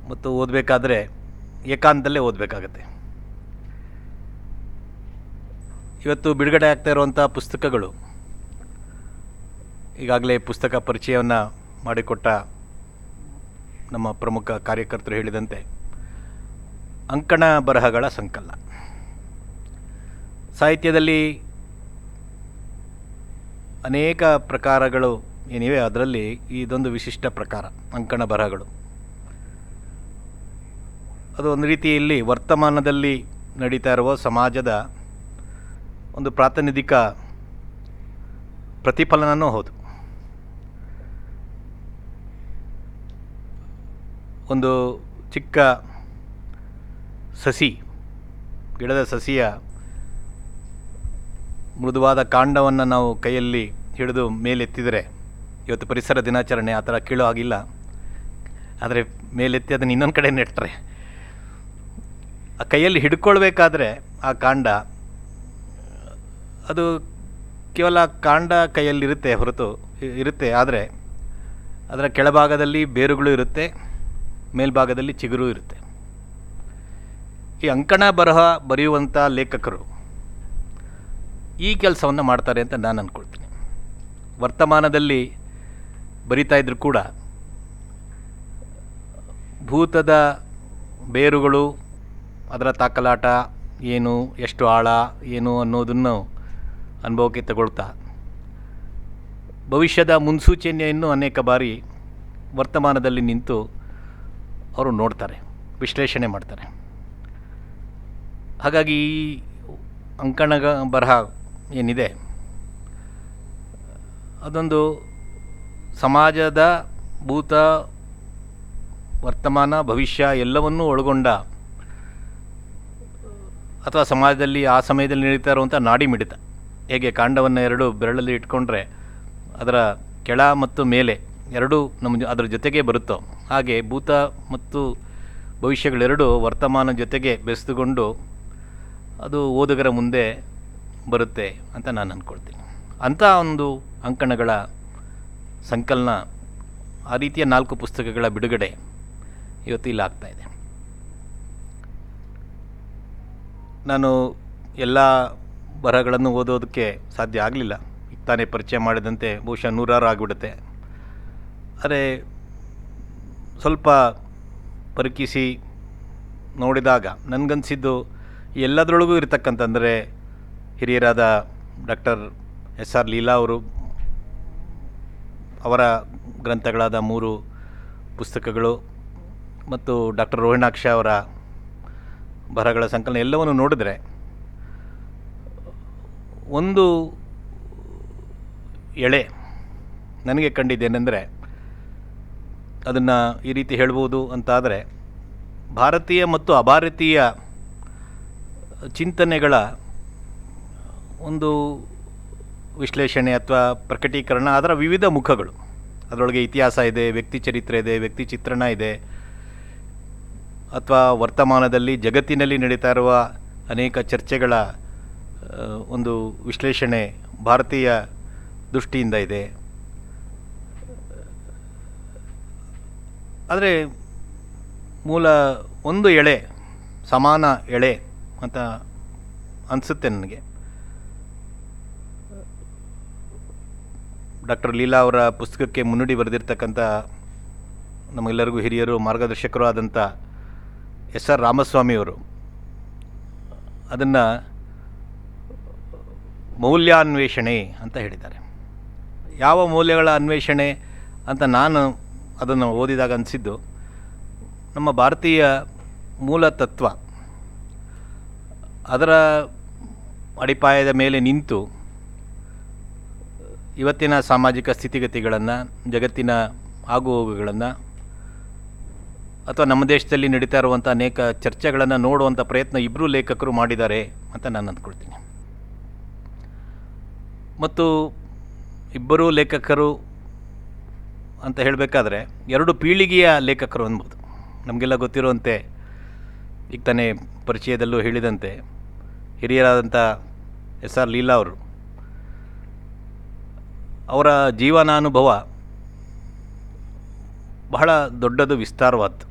ಮತ್ತು ಓದಬೇಕಾದ್ರೆ ಏಕಾಂತದಲ್ಲೇ ಓದಬೇಕಾಗತ್ತೆ. ಇವತ್ತು ಬಿಡುಗಡೆ ಆಗ್ತಾ ಇರುವಂಥ ಪುಸ್ತಕಗಳು, ಈಗಾಗಲೇ ಪುಸ್ತಕ ಪರಿಚಯವನ್ನು ಮಾಡಿಕೊಟ್ಟ ನಮ್ಮ ಪ್ರಮುಖ ಕಾರ್ಯಕರ್ತರು ಹೇಳಿದಂತೆ ಅಂಕಣ ಬರಹಗಳ ಸಂಕಲನ. ಸಾಹಿತ್ಯದಲ್ಲಿ ಅನೇಕ ಪ್ರಕಾರಗಳು ಏನಿವೆ, ಅದರಲ್ಲಿ ಇದೊಂದು ವಿಶಿಷ್ಟ ಪ್ರಕಾರ ಅಂಕಣ ಬರಹಗಳು. ಅದು ಒಂದು ರೀತಿಯಲ್ಲಿ ವರ್ತಮಾನದಲ್ಲಿ ನಡೀತಾ ಇರುವ ಸಮಾಜದ ಒಂದು ಪ್ರಾತಿನಿಧಿಕ ಪ್ರತಿಫಲನವೂ ಹೌದು. ಒಂದು ಚಿಕ್ಕ ಸಸಿ, ಗಿಡದ ಸಸಿಯ ಮೃದುವಾದ ಕಾಂಡವನ್ನು ನಾವು ಕೈಯಲ್ಲಿ ಹಿಡಿದು ಮೇಲೆತ್ತಿದರೆ, ಇವತ್ತು ಪರಿಸರ ದಿನಾಚರಣೆ, ಆ ಥರ ಕೀಳೋ ಆಗಿಲ್ಲ, ಆದರೆ ಮೇಲೆತ್ತಿ ಅದನ್ನು ಇನ್ನೊಂದು ಕಡೆ ನೆಟ್ಟರೆ, ಆ ಕೈಯಲ್ಲಿ ಹಿಡ್ಕೊಳ್ಬೇಕಾದ್ರೆ ಆ ಕಾಂಡ, ಅದು ಕೇವಲ ಕಾಂಡ ಕೈಯಲ್ಲಿರುತ್ತೆ ಹೊರತು ಇರುತ್ತೆ, ಆದರೆ ಅದರ ಕೆಳಭಾಗದಲ್ಲಿ ಬೇರುಗಳು ಇರುತ್ತೆ, ಮೇಲ್ಭಾಗದಲ್ಲಿ ಚಿಗುರು ಇರುತ್ತೆ. ಈ ಅಂಕಣ ಬರಹ ಬರೆಯುವಂಥ ಲೇಖಕರು ಈ ಕೆಲಸವನ್ನು ಮಾಡ್ತಾರೆ ಅಂತ ನಾನು ಅಂದ್ಕೊಳ್ತೀನಿ. ವರ್ತಮಾನದಲ್ಲಿ ಬರಿತಾ ಇದ್ದರೂ ಕೂಡ ಭೂತದ ಬೇರುಗಳು, ಅದರ ತಾಕಲಾಟ ಏನು, ಎಷ್ಟು ಆಳ ಏನು ಅನ್ನೋದನ್ನು ಅನುಭವಕ್ಕೆ ತಗೊಳ್ತಾ, ಭವಿಷ್ಯದ ಮುನ್ಸೂಚನೆಯನ್ನು ಅನೇಕ ಬಾರಿ ವರ್ತಮಾನದಲ್ಲಿ ನಿಂತು ಅವರು ನೋಡ್ತಾರೆ, ವಿಶ್ಲೇಷಣೆ ಮಾಡ್ತಾರೆ. ಹಾಗಾಗಿ ಈ ಅಂಕಣ ಬರಹ ಏನಿದೆ, ಅದೊಂದು ಸಮಾಜದ ಭೂತ, ವರ್ತಮಾನ, ಭವಿಷ್ಯ ಎಲ್ಲವನ್ನೂ ಒಳಗೊಂಡ, ಅಥವಾ ಸಮಾಜದಲ್ಲಿ ಆ ಸಮಯದಲ್ಲಿ ನಡೀತಾ ಇರುವಂಥ ನಾಡಿ ಮಿಡಿತ. ಹೇಗೆ ಕಾಂಡವನ್ನು ಎರಡು ಬೆರಳಲ್ಲಿ ಇಟ್ಕೊಂಡ್ರೆ ಅದರ ಕೆಳ ಮತ್ತು ಮೇಲೆ ಎರಡೂ ಅದರ ಜೊತೆಗೆ ಬರುತ್ತೋ, ಹಾಗೆ ಭೂತ ಮತ್ತು ಭವಿಷ್ಯಗಳೆರಡೂ ವರ್ತಮಾನ ಜೊತೆಗೆ ಬೆಸೆದುಕೊಂಡು ಅದು ಓದುಗರ ಮುಂದೆ ಬರುತ್ತೆ ಅಂತ ನಾನು ಅಂದ್ಕೊಳ್ತೀನಿ. ಅಂಥ ಒಂದು ಅಂಕಣಗಳ ಸಂಕಲನ, ಆ ರೀತಿಯ 4 ಪುಸ್ತಕಗಳ ಬಿಡುಗಡೆ ಇವತ್ತು ಇಲ್ಲಿ ಆಗ್ತಾಯಿದೆ. ನಾನು ಎಲ್ಲ ಬರಹಗಳನ್ನು ಓದೋದಕ್ಕೆ ಸಾಧ್ಯ ಆಗಲಿಲ್ಲ. ಈಗ ತಾನೇ ಪರಿಚಯ ಮಾಡಿದಂತೆ ಬಹುಶಃ 100 ಆಗಿಬಿಡುತ್ತೆ. ಆದರೆ ಸ್ವಲ್ಪ ಪರೀಕ್ಷಿಸಿ ನೋಡಿದಾಗ ನನಗನ್ಸಿದ್ದು ಎಲ್ಲದರೊಳಗೂ ಇರತಕ್ಕಂತಂದರೆ, ಹಿರಿಯರಾದ ಡಾಕ್ಟರ್ SR ಲೀಲಾ ಅವರು, ಅವರ ಗ್ರಂಥಗಳಾದ 3 ಪುಸ್ತಕಗಳು, ಮತ್ತು ಡಾಕ್ಟರ್ ರೋಹಿಣಾಕ್ಷ ಅವರ ಬರಹಗಳ ಸಂಕಲನ ಎಲ್ಲವನ್ನು ನೋಡಿದ್ರೆ ಒಂದು ಎಳೆ ನನಗೆ ಕಂಡಿದ್ದೇನೆಂದರೆ, ಅದನ್ನು ಈ ರೀತಿ ಹೇಳ್ಬೋದು ಅಂತಾದರೆ, ಭಾರತೀಯ ಮತ್ತು ಅಭಾರತೀಯ ಚಿಂತನೆಗಳ ಒಂದು ವಿಶ್ಲೇಷಣೆ ಅಥವಾ ಪ್ರಕಟೀಕರಣ, ಅದರ ವಿವಿಧ ಮುಖಗಳು. ಅದರೊಳಗೆ ಇತಿಹಾಸ ಇದೆ, ವ್ಯಕ್ತಿ ಚರಿತ್ರೆ ಇದೆ, ವ್ಯಕ್ತಿ ಚಿತ್ರಣ ಇದೆ, ಅಥವಾ ವರ್ತಮಾನದಲ್ಲಿ ಜಗತ್ತಿನಲ್ಲಿ ನಡೀತಾ ಇರುವ ಅನೇಕ ಚರ್ಚೆಗಳ ಒಂದು ವಿಶ್ಲೇಷಣೆ ಭಾರತೀಯ ದೃಷ್ಟಿಯಿಂದ ಇದೆ. ಆದರೆ ಮೂಲ ಒಂದು ಎಳೆ, ಸಮಾನ ಎಳೆ ಅಂತ ಅನಿಸುತ್ತೆ ನನಗೆ. ಡಾಕ್ಟರ್ ಲೀಲಾ ಅವರ ಪುಸ್ತಕಕ್ಕೆ ಮುನ್ನುಡಿ ಬರೆದಿರ್ತಕ್ಕಂಥ ನಮ್ಮೆಲ್ಲರಿಗೂ ಹಿರಿಯರು, ಮಾರ್ಗದರ್ಶಕರು ಆದಂಥ SR ರಾಮಸ್ವಾಮಿಯವರು ಅದನ್ನು ಮೌಲ್ಯಾನ್ವೇಷಣೆ ಅಂತ ಹೇಳಿದ್ದಾರೆ. ಯಾವ ಮೌಲ್ಯಗಳ ಅನ್ವೇಷಣೆ ಅಂತ ನಾನು ಅದನ್ನು ಓದಿದಾಗ ಅನಿಸಿದ್ದು, ನಮ್ಮ ಭಾರತೀಯ ಮೂಲ ತತ್ವ, ಅದರ ಅಡಿಪಾಯದ ಮೇಲೆ ನಿಂತು ಇವತ್ತಿನ ಸಾಮಾಜಿಕ ಸ್ಥಿತಿಗತಿಗಳನ್ನು, ಜಗತ್ತಿನ ಆಗುಹೋಗುಗಳನ್ನು, ಅಥವಾ ನಮ್ಮ ದೇಶದಲ್ಲಿ ನಡೀತಾ ಇರುವಂಥ ಅನೇಕ ಚರ್ಚೆಗಳನ್ನು ನೋಡುವಂಥ ಪ್ರಯತ್ನ ಇಬ್ಬರು ಲೇಖಕರು ಮಾಡಿದ್ದಾರೆ ಅಂತ ನಾನು ಅಂದ್ಕೊಳ್ತೀನಿ. ಮತ್ತು ಇಬ್ಬರು ಲೇಖಕರು ಅಂತ ಹೇಳಬೇಕಾದ್ರೆ 2 ಪೀಳಿಗೆಯ ಲೇಖಕರು ಅನ್ಬೋದು. ನಮಗೆಲ್ಲ ಗೊತ್ತಿರುವಂತೆ, ಈಗ ತಾನೇ ಪರಿಚಯದಲ್ಲೂ ಹೇಳಿದಂತೆ, ಹಿರಿಯರಾದಂಥ SR ಲೀಲಾ ಅವರು, ಅವರ ಜೀವನಾನುಭವ ಬಹಳ ದೊಡ್ಡದು, ವಿಸ್ತಾರವಾದ್ದು.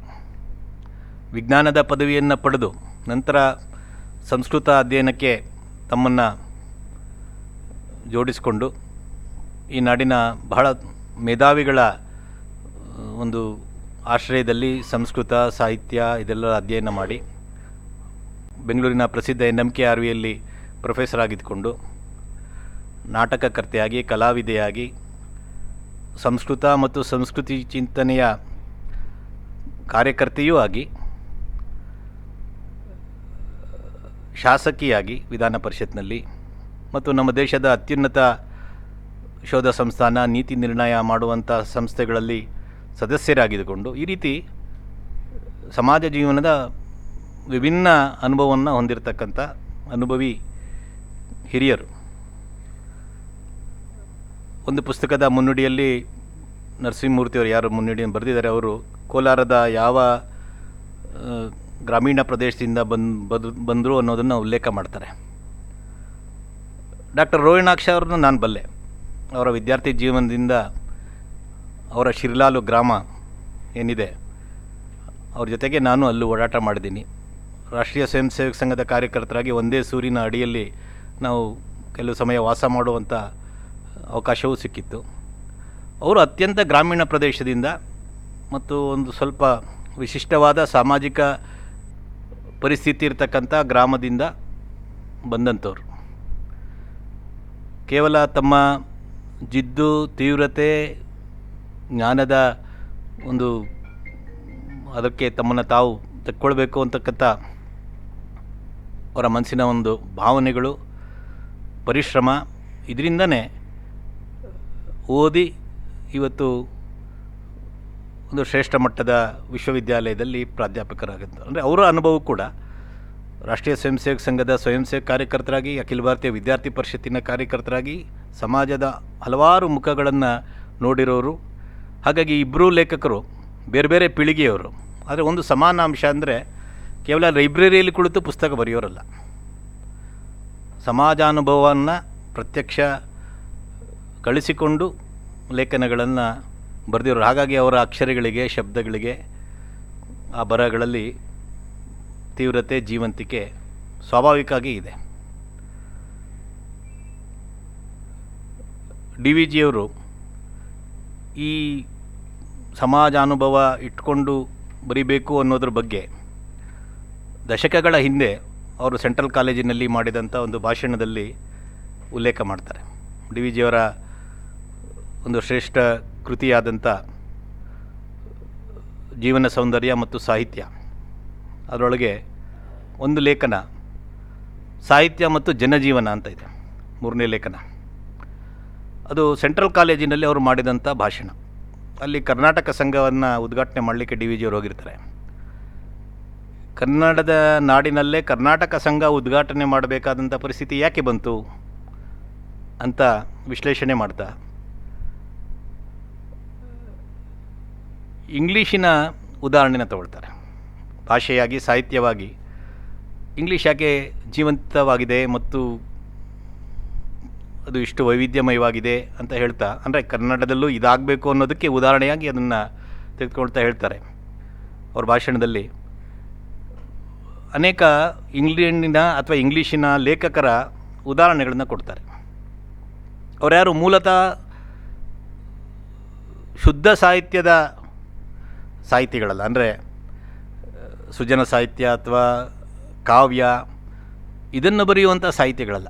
ವಿಜ್ಞಾನದ ಪದವಿಯನ್ನು ಪಡೆದು ನಂತರ ಸಂಸ್ಕೃತ ಅಧ್ಯಯನಕ್ಕೆ ತಮ್ಮನ್ನು ಜೋಡಿಸಿಕೊಂಡು ಈ ನಾಡಿನ ಬಹಳ ಮೇಧಾವಿಗಳ ಒಂದು ಆಶ್ರಯದಲ್ಲಿ ಸಂಸ್ಕೃತ ಸಾಹಿತ್ಯ ಇದೆಲ್ಲ ಅಧ್ಯಯನ ಮಾಡಿ ಬೆಂಗಳೂರಿನ ಪ್ರಸಿದ್ಧ NMKRVಯಲ್ಲಿ ಪ್ರೊಫೆಸರ್ ಆಗಿದ್ದುಕೊಂಡು ನಾಟಕಕರ್ತೆಯಾಗಿ ಕಲಾವಿದೆಯಾಗಿ ಸಂಸ್ಕೃತ ಮತ್ತು ಸಂಸ್ಕೃತಿ ಚಿಂತನೆಯ ಕಾರ್ಯಕರ್ತೆಯೂ ಆಗಿ ಶಾಸಕಿಯಾಗಿ ವಿಧಾನ ಪರಿಷತ್ನಲ್ಲಿ ಮತ್ತು ನಮ್ಮ ದೇಶದ ಅತ್ಯುನ್ನತ ಶೋಧ ಸಂಸ್ಥಾನ ನೀತಿ ನಿರ್ಣಯ ಮಾಡುವಂಥ ಸಂಸ್ಥೆಗಳಲ್ಲಿ ಸದಸ್ಯರಾಗಿದ್ದುಕೊಂಡು ಈ ರೀತಿ ಸಮಾಜ ಜೀವನದ ವಿಭಿನ್ನ ಅನುಭವವನ್ನು ಹೊಂದಿರತಕ್ಕಂಥ ಅನುಭವಿ ಹಿರಿಯರು. ಒಂದು ಪುಸ್ತಕದ ಮುನ್ನುಡಿಯಲ್ಲಿ ನರಸಿಂಹಮೂರ್ತಿಯವರು ಯಾರು ಮುನ್ನುಡಿಯನ್ನು ಬರೆದಿದ್ದಾರೆ, ಅವರು ಕೋಲಾರದ ಯಾವ ಗ್ರಾಮೀಣ ಪ್ರದೇಶದಿಂದ ಬಂದರು ಅನ್ನೋದನ್ನು ಉಲ್ಲೇಖ ಮಾಡ್ತಾರೆ. ಡಾಕ್ಟರ್ ರೋಹಿಣಾಕ್ಷ ಅವ್ರನ್ನ ನಾನು ಬಲ್ಲೆ. ಅವರ ವಿದ್ಯಾರ್ಥಿ ಜೀವನದಿಂದ ಅವರ ಶಿರ್ಲಾಲು ಗ್ರಾಮ ಏನಿದೆ ಅವ್ರ ಜೊತೆಗೆ ನಾನು ಅಲ್ಲೂ ಓಡಾಟ ಮಾಡಿದ್ದೀನಿ. ರಾಷ್ಟ್ರೀಯ ಸ್ವಯಂ ಸೇವಕ ಸಂಘದ ಕಾರ್ಯಕರ್ತರಾಗಿ ಒಂದೇ ಸೂರಿನ ಅಡಿಯಲ್ಲಿ ನಾವು ಕೆಲವು ಸಮಯ ವಾಸ ಮಾಡುವಂಥ ಅವಕಾಶವೂ ಸಿಕ್ಕಿತ್ತು. ಅವರು ಅತ್ಯಂತ ಗ್ರಾಮೀಣ ಪ್ರದೇಶದಿಂದ ಮತ್ತು ಒಂದು ಸ್ವಲ್ಪ ವಿಶಿಷ್ಟವಾದ ಸಾಮಾಜಿಕ ಪರಿಸ್ಥಿತಿ ಇರತಕ್ಕಂಥ ಗ್ರಾಮದಿಂದ ಬಂದಂಥವ್ರು. ಕೇವಲ ತಮ್ಮ ಜಿದ್ದು ತೀವ್ರತೆ ಜ್ಞಾನದ ಒಂದು ಅದಕ್ಕೆ ತಮ್ಮನ್ನು ತಾವು ತೆಕ್ಕೊಳ್ಬೇಕು ಅಂತಕ್ಕಂಥ ಅವರ ಮನಸ್ಸಿನ ಒಂದು ಭಾವನೆಗಳು, ಪರಿಶ್ರಮ, ಇದರಿಂದನೇ ಓದಿ ಇವತ್ತು ಒಂದು ಶ್ರೇಷ್ಠ ಮಟ್ಟದ ವಿಶ್ವವಿದ್ಯಾಲಯದಲ್ಲಿ ಪ್ರಾಧ್ಯಾಪಕರಾಗಿದ್ದು. ಅಂದರೆ ಅವರ ಅನುಭವ ಕೂಡ ರಾಷ್ಟ್ರೀಯ ಸ್ವಯಂ ಸೇವಕ ಸಂಘದ ಸ್ವಯಂ ಸೇವಕ ಕಾರ್ಯಕರ್ತರಾಗಿ, ಅಖಿಲ ಭಾರತೀಯ ವಿದ್ಯಾರ್ಥಿ ಪರಿಷತ್ತಿನ ಕಾರ್ಯಕರ್ತರಾಗಿ ಸಮಾಜದ ಹಲವಾರು ಮುಖಗಳನ್ನು ನೋಡಿರೋರು. ಹಾಗಾಗಿ ಇಬ್ಬರೂ ಲೇಖಕರು ಬೇರೆ ಬೇರೆ ಪೀಳಿಗೆಯವರು. ಆದರೆ ಒಂದು ಸಮಾನ ಅಂಶ ಅಂದರೆ ಕೇವಲ ಲೈಬ್ರರಿಯಲ್ಲಿ ಕುಳಿತು ಪುಸ್ತಕ ಬರೆಯೋರಲ್ಲ, ಸಮಾಜಾನುಭವವನ್ನು ಪ್ರತ್ಯಕ್ಷ ಗಳಿಸಿಕೊಂಡು ಲೇಖನಗಳನ್ನು ಬರೆದಿರೋರು. ಹಾಗಾಗಿ ಅವರ ಅಕ್ಷರಗಳಿಗೆ, ಶಬ್ದಗಳಿಗೆ, ಆ ಬರಹಗಳಲ್ಲಿ ತೀವ್ರತೆ, ಜೀವಂತಿಕೆ ಸ್ವಾಭಾವಿಕವಾಗಿ ಇದೆ. DVಜಿಯವರು ಈ ಸಮಾಜಾನುಭವ ಇಟ್ಕೊಂಡು ಬರಿಬೇಕು ಅನ್ನೋದ್ರ ಬಗ್ಗೆ ದಶಕಗಳ ಹಿಂದೆ ಅವರು ಸೆಂಟ್ರಲ್ ಕಾಲೇಜಿನಲ್ಲಿ ಮಾಡಿದಂಥ ಒಂದು ಭಾಷಣದಲ್ಲಿ ಉಲ್ಲೇಖ ಮಾಡ್ತಾರೆ. DVಜಿಯವರ ಒಂದು ಶ್ರೇಷ್ಠ ಕೃತಿಯಾದಂಥ ಜೀವನ ಸೌಂದರ್ಯ ಮತ್ತು ಸಾಹಿತ್ಯ, ಅದರೊಳಗೆ ಒಂದು ಲೇಖನ ಸಾಹಿತ್ಯ ಮತ್ತು ಜನಜೀವನ ಅಂತ ಇದೆ, 3ನೇ ಲೇಖನ. ಅದು ಸೆಂಟ್ರಲ್ ಕಾಲೇಜಿನಲ್ಲಿ ಅವರು ಮಾಡಿದಂಥ ಭಾಷಣ. ಅಲ್ಲಿ ಕರ್ನಾಟಕ ಸಂಘವನ್ನು ಉದ್ಘಾಟನೆ ಮಾಡಲಿಕ್ಕೆ DVಜಿಯವರು ಹೋಗಿರ್ತಾರೆ. ಕನ್ನಡದ ನಾಡಿನಲ್ಲೇ ಕರ್ನಾಟಕ ಸಂಘ ಉದ್ಘಾಟನೆ ಮಾಡಬೇಕಾದಂಥ ಪರಿಸ್ಥಿತಿ ಯಾಕೆ ಬಂತು ಅಂತ ವಿಶ್ಲೇಷಣೆ ಮಾಡ್ತಾ ಇಂಗ್ಲೀಷಿನ ಉದಾಹರಣೆನ ತಗೊಳ್ತಾರೆ. ಭಾಷೆಯಾಗಿ, ಸಾಹಿತ್ಯವಾಗಿ ಇಂಗ್ಲೀಷ್ ಯಾಕೆ ಜೀವಂತವಾಗಿದೆ ಮತ್ತು ಅದು ಇಷ್ಟು ವೈವಿಧ್ಯಮಯವಾಗಿದೆ ಅಂತ ಹೇಳ್ತಾ, ಅಂದರೆ ಕನ್ನಡದಲ್ಲೂ ಇದಾಗಬೇಕು ಅನ್ನೋದಕ್ಕೆ ಉದಾಹರಣೆಯಾಗಿ ಅದನ್ನು ತೆಗೆದುಕೊಳ್ತಾ ಹೇಳ್ತಾರೆ. ಅವ್ರ ಭಾಷಣದಲ್ಲಿ ಅನೇಕ ಇಂಗ್ಲೆಂಡಿನ ಅಥವಾ ಇಂಗ್ಲೀಷಿನ ಲೇಖಕರ ಉದಾಹರಣೆಗಳನ್ನು ಕೊಡ್ತಾರೆ. ಅವರ್ಯಾರು ಮೂಲತಃ ಶುದ್ಧ ಸಾಹಿತ್ಯದ ಸಾಹಿತಿಗಳಲ್ಲ, ಅಂದರೆ ಸೃಜನ ಸಾಹಿತ್ಯ ಅಥವಾ ಕಾವ್ಯ ಇದನ್ನು ಬರೆಯುವಂಥ ಸಾಹಿತ್ಯಗಳಲ್ಲ.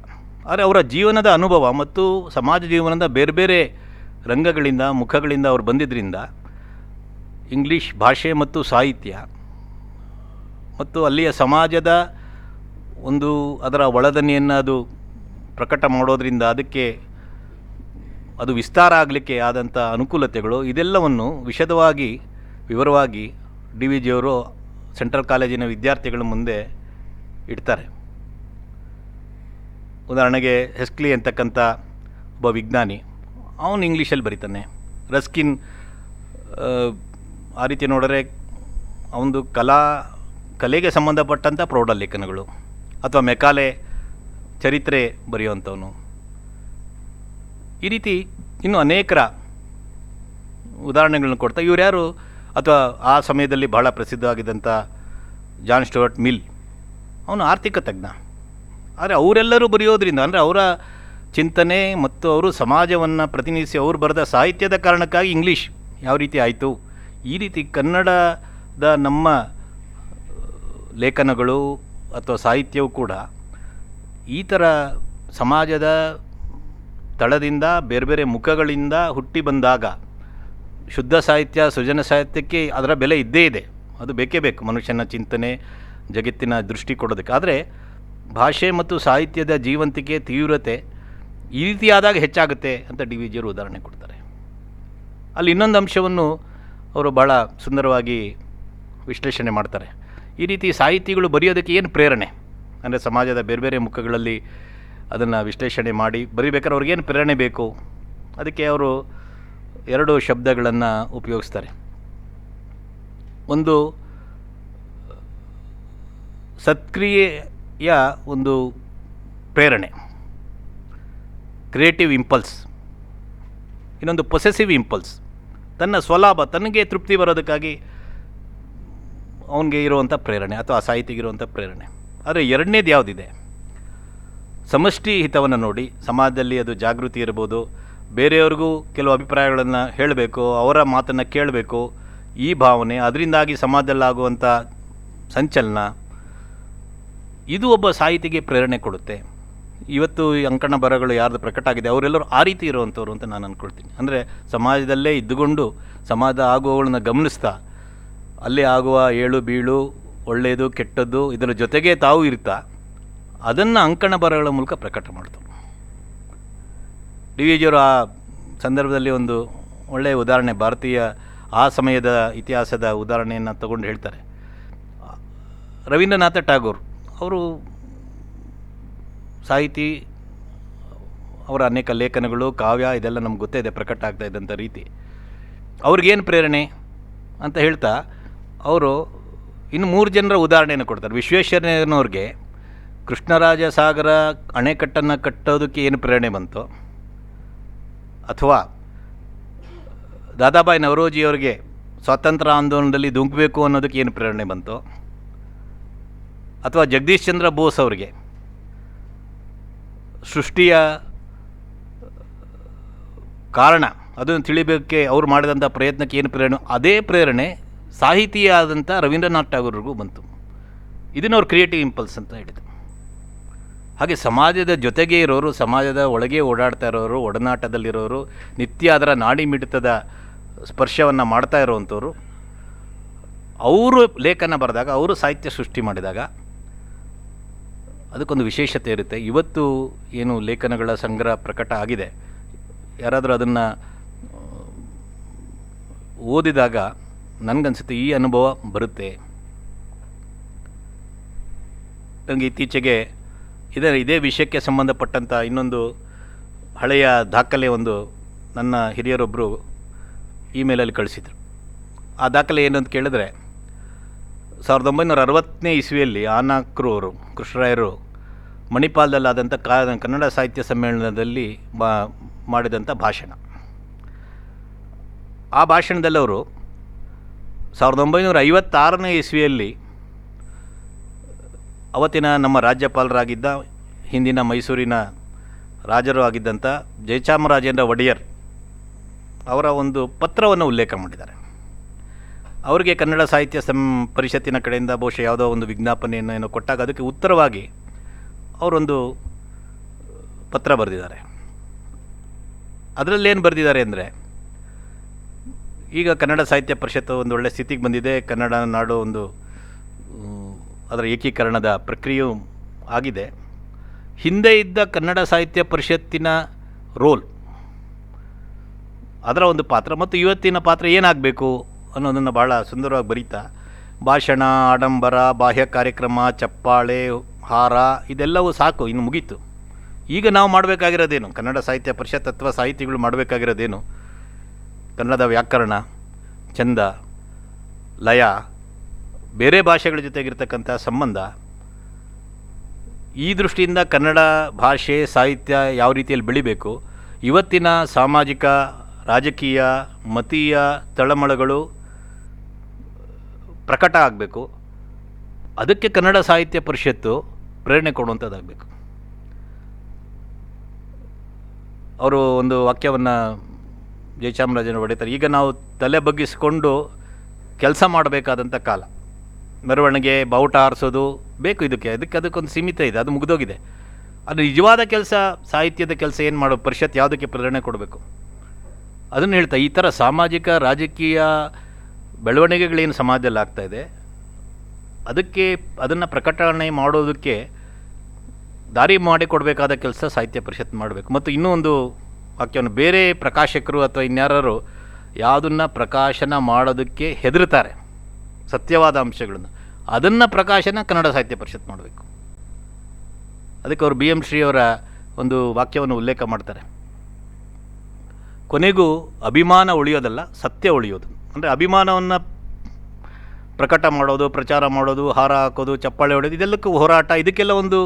ಆದರೆ ಅವರ ಜೀವನದ ಅನುಭವ ಮತ್ತು ಸಮಾಜ ಜೀವನದ ಬೇರೆ ಬೇರೆ ರಂಗಗಳಿಂದ, ಮುಖಗಳಿಂದ ಅವರು ಬಂದಿದ್ದರಿಂದ ಇಂಗ್ಲೀಷ್ ಭಾಷೆ ಮತ್ತು ಸಾಹಿತ್ಯ ಮತ್ತು ಅಲ್ಲಿಯ ಸಮಾಜದ ಒಂದು ಅದರ ಒಳದನಿಯನ್ನು ಅದು ಪ್ರಕಟ ಮಾಡೋದರಿಂದ ಅದಕ್ಕೆ ಅದು ವಿಸ್ತಾರ ಆಗಲಿಕ್ಕೆ ಆದಂಥ ಅನುಕೂಲತೆಗಳು, ಇದೆಲ್ಲವನ್ನು ವಿಶದವಾಗಿ ವಿವರವಾಗಿ DVಜಿಯವರು ಸೆಂಟ್ರಲ್ ಕಾಲೇಜಿನ ವಿದ್ಯಾರ್ಥಿಗಳ ಮುಂದೆ ಇಡ್ತಾರೆ. ಉದಾಹರಣೆಗೆ ಹೆಸ್ಕ್ಲಿ ಅಂತಕ್ಕಂಥ ಒಬ್ಬ ವಿಜ್ಞಾನಿ, ಅವನು ಇಂಗ್ಲೀಷಲ್ಲಿ ಬರೀತಾನೆ. ರಸ್ಕಿನ್ ಆ ರೀತಿ ನೋಡಿದ್ರೆ ಅವನದು ಕಲೆಗೆ ಸಂಬಂಧಪಟ್ಟಂಥ ಪ್ರೌಢಲೇಖನಗಳು, ಅಥವಾ ಮೆಕಾಲೆ ಚರಿತ್ರೆ ಬರೆಯುವಂಥವನು. ಈ ರೀತಿ ಇನ್ನೂ ಅನೇಕರ ಉದಾಹರಣೆಗಳನ್ನು ಕೊಡ್ತಾ ಇವ್ರು ಯಾರು, ಅಥವಾ ಆ ಸಮಯದಲ್ಲಿ ಬಹಳ ಪ್ರಸಿದ್ಧವಾಗಿದ್ದಂಥ ಜಾನ್ ಸ್ಟುವರ್ಟ್ ಮಿಲ್, ಅವನು ಆರ್ಥಿಕ ತಜ್ಞ. ಆದರೆ ಅವರೆಲ್ಲರೂ ಬರೆಯೋದ್ರಿಂದ, ಅಂದರೆ ಅವರ ಚಿಂತನೆ ಮತ್ತು ಅವರು ಸಮಾಜವನ್ನು ಪ್ರತಿನಿಧಿಸಿ ಅವರು ಬರೆದ ಸಾಹಿತ್ಯದ ಕಾರಣಕ್ಕಾಗಿ ಇಂಗ್ಲೀಷ್ ಯಾವ ರೀತಿ ಆಯಿತು, ಈ ರೀತಿ ಕನ್ನಡದ ನಮ್ಮ ಲೇಖನಗಳು ಅಥವಾ ಸಾಹಿತ್ಯವು ಕೂಡ ಈ ಥರ ಸಮಾಜದ ತಳದಿಂದ ಬೇರೆ ಬೇರೆ ಮುಖಗಳಿಂದ ಹುಟ್ಟಿ ಬಂದಾಗ ಶುದ್ಧ ಸಾಹಿತ್ಯ, ಸೃಜನ ಸಾಹಿತ್ಯಕ್ಕೆ ಅದರ ಬೆಲೆ ಇದ್ದೇ ಇದೆ. ಅದು ಬೇಕೇ ಬೇಕು ಮನುಷ್ಯನ ಚಿಂತನೆ, ಜಗತ್ತಿನ ದೃಷ್ಟಿ ಕೊಡೋದಕ್ಕೆ. ಆದರೆ ಭಾಷೆ ಮತ್ತು ಸಾಹಿತ್ಯದ ಜೀವಂತಿಕೆ, ತೀವ್ರತೆ ಈ ರೀತಿಯಾದಾಗ ಹೆಚ್ಚಾಗುತ್ತೆ ಅಂತ ಡಿ ವಿ ಜಿಯವರು ಉದಾಹರಣೆ ಕೊಡ್ತಾರೆ. ಅಲ್ಲಿ ಇನ್ನೊಂದು ಅಂಶವನ್ನು ಅವರು ಭಾಳ ಸುಂದರವಾಗಿ ವಿಶ್ಲೇಷಣೆ ಮಾಡ್ತಾರೆ. ಈ ರೀತಿ ಸಾಹಿತಿಗಳು ಬರೆಯೋದಕ್ಕೆ ಏನು ಪ್ರೇರಣೆ, ಅಂದರೆ ಸಮಾಜದ ಬೇರೆ ಬೇರೆ ಮುಖಗಳಲ್ಲಿ ಅದನ್ನು ವಿಶ್ಲೇಷಣೆ ಮಾಡಿ ಬರೀಬೇಕಾದ್ರೆ ಅವ್ರಿಗೇನು ಪ್ರೇರಣೆ ಬೇಕು, ಅದಕ್ಕೆ ಅವರು 2 ಶಬ್ದಗಳನ್ನು ಉಪಯೋಗಿಸ್ತಾರೆ. ಒಂದು ಸತ್ಕ್ರಿಯೆಯ ಒಂದು ಪ್ರೇರಣೆ, ಕ್ರಿಯೇಟಿವ್ ಇಂಪಲ್ಸ್. ಇನ್ನೊಂದು ಪೊಸೆಸಿವ್ ಇಂಪಲ್ಸ್, ತನ್ನ ಸ್ವಲಾಭ, ತನಗೆ ತೃಪ್ತಿ ಬರೋದಕ್ಕಾಗಿ ಅವನಿಗೆ ಇರುವಂಥ ಪ್ರೇರಣೆ ಅಥವಾ ಆ ಸಾಹಿತಿಗಿರುವಂಥ ಪ್ರೇರಣೆ. ಆದರೆ ಎರಡನೇದು ಯಾವುದಿದೆ, ಸಮಷ್ಟಿ ಹಿತವನ್ನು ನೋಡಿ ಸಮಾಜದಲ್ಲಿ ಅದು ಜಾಗೃತಿ ಇರ್ಬೋದು, ಬೇರೆಯವ್ರಿಗೂ ಕೆಲವು ಅಭಿಪ್ರಾಯಗಳನ್ನು ಹೇಳಬೇಕು, ಅವರ ಮಾತನ್ನು ಕೇಳಬೇಕು, ಈ ಭಾವನೆ, ಅದರಿಂದಾಗಿ ಸಮಾಜದಲ್ಲಾಗುವಂಥ ಸಂಚಲನ, ಇದು ಒಬ್ಬ ಸಾಹಿತಿಗೆ ಪ್ರೇರಣೆ ಕೊಡುತ್ತೆ. ಇವತ್ತು ಈ ಅಂಕಣ ಬರಹಗಳು ಯಾರ್ದು ಪ್ರಕಟ ಆಗಿದೆ ಅವರೆಲ್ಲರೂ ಆ ರೀತಿ ಇರುವಂಥವ್ರು ಅಂತ ನಾನು ಅಂದ್ಕೊಳ್ತೀನಿ. ಅಂದರೆ ಸಮಾಜದಲ್ಲೇ ಇದ್ದುಕೊಂಡು ಸಮಾಜ ಆಗುವವುಗಳನ್ನ ಗಮನಿಸ್ತಾ, ಅಲ್ಲೇ ಆಗುವ ಏಳು ಬೀಳು, ಒಳ್ಳೆಯದು ಕೆಟ್ಟದ್ದು, ಇದರ ಜೊತೆಗೆ ತಾವು ಇರ್ತಾ ಅದನ್ನು ಅಂಕಣ ಬರಹಗಳ ಮೂಲಕ ಪ್ರಕಟ ಮಾಡ್ತಾರೆ. ಡಿ ವಿ ಜಿಯವರು ಆ ಸಂದರ್ಭದಲ್ಲಿ ಒಂದು ಒಳ್ಳೆಯ ಉದಾಹರಣೆ, ಭಾರತೀಯ ಆ ಸಮಯದ ಇತಿಹಾಸದ ಉದಾಹರಣೆಯನ್ನು ತಗೊಂಡು ಹೇಳ್ತಾರೆ. ರವೀಂದ್ರನಾಥ ಠಾಗೋರ್ ಅವರು ಸಾಹಿತಿ, ಅವರ ಅನೇಕ ಲೇಖನಗಳು, ಕಾವ್ಯ ಇದೆಲ್ಲ ನಮ್ಗೆ ಗೊತ್ತೇ ಇದೆ, ಪ್ರಕಟ ಆಗ್ತಾ ಇದ್ದಂಥ ರೀತಿ. ಅವ್ರಿಗೇನು ಪ್ರೇರಣೆ ಅಂತ ಹೇಳ್ತಾ ಅವರು ಇನ್ನು 3 ಜನರ ಉದಾಹರಣೆಯನ್ನು ಕೊಡ್ತಾರೆ. ವಿಶ್ವೇಶ್ವರಯ್ಯನವ್ರಿಗೆ ಕೃಷ್ಣರಾಜ ಸಾಗರ ಅಣೆಕಟ್ಟನ್ನು ಕಟ್ಟೋದಕ್ಕೆ ಏನು ಪ್ರೇರಣೆ ಬಂತು, ಅಥವಾ ದಾದಾಬಾಯಿ ನವರೋಜಿಯವರಿಗೆ ಸ್ವಾತಂತ್ರ್ಯ ಆಂದೋಲನದಲ್ಲಿ ಧುಮುಕಬೇಕು ಅನ್ನೋದಕ್ಕೆ ಏನು ಪ್ರೇರಣೆ ಬಂತು, ಅಥವಾ ಜಗದೀಶ್ ಚಂದ್ರ ಬೋಸ್ ಅವರಿಗೆ ಸೃಷ್ಟಿಯ ಕಾರಣ ಅದನ್ನು ತಿಳಿಬೇಕೆ ಅವರು ಮಾಡಿದಂಥ ಪ್ರಯತ್ನಕ್ಕೆ ಏನು ಪ್ರೇರಣೆ, ಅದೇ ಪ್ರೇರಣೆ ಸಾಹಿತಿಯಾದಂಥ ರವೀಂದ್ರನಾಥ್ ಠಾಗೂರ್ಗೂ ಬಂತು. ಇದನ್ನು ಅವ್ರು ಕ್ರಿಯೇಟಿವ್ ಇಂಪಲ್ಸ್ ಅಂತ ಹೇಳಿದರು. ಹಾಗೆ ಸಮಾಜದ ಜೊತೆಗೆ ಇರೋರು, ಸಮಾಜದ ಒಳಗೆ ಓಡಾಡ್ತಾ ಇರೋರು, ಒಡನಾಟದಲ್ಲಿರೋರು, ನಿತ್ಯ ಅದರ ನಾಡಿ ಮಿಡಿತದ ಸ್ಪರ್ಶವನ್ನು ಮಾಡ್ತಾ ಇರೋವಂಥವ್ರು, ಅವರು ಲೇಖನ ಬರೆದಾಗ, ಅವರು ಸಾಹಿತ್ಯ ಸೃಷ್ಟಿ ಮಾಡಿದಾಗ ಅದಕ್ಕೊಂದು ವಿಶೇಷತೆ ಇರುತ್ತೆ. ಇವತ್ತು ಏನು ಲೇಖನಗಳ ಸಂಗ್ರಹ ಪ್ರಕಟ ಆಗಿದೆ, ಯಾರಾದರೂ ಅದನ್ನು ಓದಿದಾಗ ನನಗನ್ಸುತ್ತೆ ಈ ಅನುಭವ ಬರುತ್ತೆ. ನನಗೆ ಇತ್ತೀಚೆಗೆ ಇದೇ ವಿಷಯಕ್ಕೆ ಸಂಬಂಧಪಟ್ಟಂಥ ಇನ್ನೊಂದು ಹಳೆಯ ದಾಖಲೆ ಒಂದು ನನ್ನ ಹಿರಿಯರೊಬ್ಬರು ಇಮೇಲಲ್ಲಿ ಕಳಿಸಿದರು. ಆ ದಾಖಲೆ ಏನು ಅಂತ ಕೇಳಿದ್ರೆ, 1960ನೇ ಇಸ್ವಿಯಲ್ಲಿ ಆನಾಕ್ರು ಅವರು, ಕೃಷ್ಣರಾಯರು ಮಣಿಪಾಲದಲ್ಲಾದಂಥ ಕನ್ನಡ ಸಾಹಿತ್ಯ ಸಮ್ಮೇಳನದಲ್ಲಿ ಮಾಡಿದಂಥ ಭಾಷಣ. ಆ ಭಾಷಣದಲ್ಲಿ ಅವರು 1956ನೇ ಇಸ್ವಿಯಲ್ಲಿ ಅವತ್ತಿನ ನಮ್ಮ ರಾಜ್ಯಪಾಲರಾಗಿದ್ದ, ಹಿಂದಿನ ಮೈಸೂರಿನ ರಾಜರು ಆಗಿದ್ದಂಥ ಜಯಚಾಮರಾಜೇಂದ್ರ ಒಡೆಯರ್ ಅವರ ಒಂದು ಪತ್ರವನ್ನು ಉಲ್ಲೇಖ ಮಾಡಿದ್ದಾರೆ. ಅವರಿಗೆ ಕನ್ನಡ ಸಾಹಿತ್ಯ ಪರಿಷತ್ತಿನ ಕಡೆಯಿಂದ ಬಹುಶಃ ಯಾವುದೋ ಒಂದು ವಿಜ್ಞಾಪನೆಯನ್ನು ಏನೋ ಕೊಟ್ಟಾಗ ಅದಕ್ಕೆ ಉತ್ತರವಾಗಿ ಅವರೊಂದು ಪತ್ರ ಬರೆದಿದ್ದಾರೆ. ಅದರಲ್ಲೇನು ಬರೆದಿದ್ದಾರೆ ಅಂದರೆ, ಈಗ ಕನ್ನಡ ಸಾಹಿತ್ಯ ಪರಿಷತ್ತು ಒಂದು ಒಳ್ಳೆಯ ಸ್ಥಿತಿಗೆ ಬಂದಿದೆ, ಕನ್ನಡ ನಾಡು ಒಂದು ಅದರ ಏಕೀಕರಣದ ಪ್ರಕ್ರಿಯೆಯೂ ಆಗಿದೆ. ಹಿಂದೆ ಇದ್ದ ಕನ್ನಡ ಸಾಹಿತ್ಯ ಪರಿಷತ್ತಿನ ರೋಲ್, ಅದರ ಒಂದು ಪಾತ್ರ ಮತ್ತು ಇವತ್ತಿನ ಪಾತ್ರ ಏನಾಗಬೇಕು ಅನ್ನೋದನ್ನು ಭಾಳ ಸುಂದರವಾಗಿ ಬರೀತಾ, ಭಾಷಣ, ಆಡಂಬರ, ಬಾಹ್ಯ ಕಾರ್ಯಕ್ರಮ, ಚಪ್ಪಾಳೆ, ಹಾರ ಇದೆಲ್ಲವೂ ಸಾಕು, ಇನ್ನು ಮುಗೀತು. ಈಗ ನಾವು ಮಾಡಬೇಕಾಗಿರೋದೇನು, ಕನ್ನಡ ಸಾಹಿತ್ಯ ಪರಿಷತ್ ಅಥವಾ ಸಾಹಿತಿಗಳು ಮಾಡಬೇಕಾಗಿರೋದೇನು, ಕನ್ನಡದ ವ್ಯಾಕರಣ, ಛಂದ, ಲಯ, ಬೇರೆ ಭಾಷೆಗಳ ಜೊತೆಗಿರ್ತಕ್ಕಂಥ ಸಂಬಂಧ, ಈ ದೃಷ್ಟಿಯಿಂದ ಕನ್ನಡ ಭಾಷೆ ಸಾಹಿತ್ಯ ಯಾವ ರೀತಿಯಲ್ಲಿ ಬೆಳಿಬೇಕು, ಇವತ್ತಿನ ಸಾಮಾಜಿಕ, ರಾಜಕೀಯ, ಮತೀಯ ತಳಮಳಗಳು ಪ್ರಕಟ ಆಗಬೇಕು. ಅದಕ್ಕೆ ಕನ್ನಡ ಸಾಹಿತ್ಯ ಪರಿಷತ್ತು ಪ್ರೇರಣೆ ಕೊಡುವಂಥದ್ದಾಗಬೇಕು. ಅವರು ಒಂದು ವಾಕ್ಯವನ್ನು ಜಯಚಾಮರಾಜೇಂದ್ರ ಹೊಡಿತಾರೆ, ಈಗ ನಾವು ತಲೆ ಬಗ್ಗಿಸಿಕೊಂಡು ಕೆಲಸ ಮಾಡಬೇಕಾದಂಥ ಕಾಲ. ಮೆರವಣಿಗೆ ಬಾವುಟ ಆರಿಸೋದು ಬೇಕು, ಅದಕ್ಕೊಂದು ಸೀಮಿತ ಇದೆ, ಅದು ಮುಗಿದೋಗಿದೆ. ಅದು ನಿಜವಾದ ಕೆಲಸ, ಸಾಹಿತ್ಯದ ಕೆಲಸ ಏನು ಮಾಡೋ ಪರಿಷತ್ ಯಾವುದಕ್ಕೆ ಪ್ರೇರಣೆ ಕೊಡಬೇಕು ಅದನ್ನು ಹೇಳ್ತಾ, ಈ ಥರ ಸಾಮಾಜಿಕ ರಾಜಕೀಯ ಬೆಳವಣಿಗೆಗಳೇನು ಸಮಾಜದಲ್ಲಿ ಆಗ್ತಾಯಿದೆ ಅದನ್ನು ಪ್ರಕಟಣೆ ಮಾಡೋದಕ್ಕೆ ದಾರಿ ಮಾಡಿಕೊಡಬೇಕಾದ ಕೆಲಸ ಸಾಹಿತ್ಯ ಪರಿಷತ್ ಮಾಡಬೇಕು. ಮತ್ತು ಇನ್ನೂ ಒಂದು ವಾಕ್ಯವನ್ನು, ಬೇರೆ ಪ್ರಕಾಶಕರು ಅಥವಾ ಇನ್ಯಾರು ಯಾವುದನ್ನು ಪ್ರಕಾಶನ ಮಾಡೋದಕ್ಕೆ ಹೆದರ್ತಾರೆ, ಸತ್ಯವಾದ ಅಂಶಗಳನ್ನು, ಅದನ್ನು ಪ್ರಕಾಶನ ಕನ್ನಡ ಸಾಹಿತ್ಯ ಪರಿಷತ್ ಮಾಡಬೇಕು. ಅದಕ್ಕೆ ಅವರು BM ಶ್ರೀ ಅವರ ಒಂದು ವಾಕ್ಯವನ್ನು ಉಲ್ಲೇಖ ಮಾಡ್ತಾರೆ, ಕೊನೆಗೂ ಅಭಿಮಾನ ಉಳಿಯೋದಲ್ಲ, ಸತ್ಯ ಉಳಿಯೋದು. ಅಂದರೆ ಅಭಿಮಾನವನ್ನು ಪ್ರಕಟ ಮಾಡೋದು, ಪ್ರಚಾರ ಮಾಡೋದು, ಹಾರ ಹಾಕೋದು, ಚಪ್ಪಾಳೆ ಹೊಡೆಯೋದು, ಇದೆಲ್ಲಕ್ಕೂ ಹೋರಾಟ, ಇದಕ್ಕೆಲ್ಲ ಒಂದು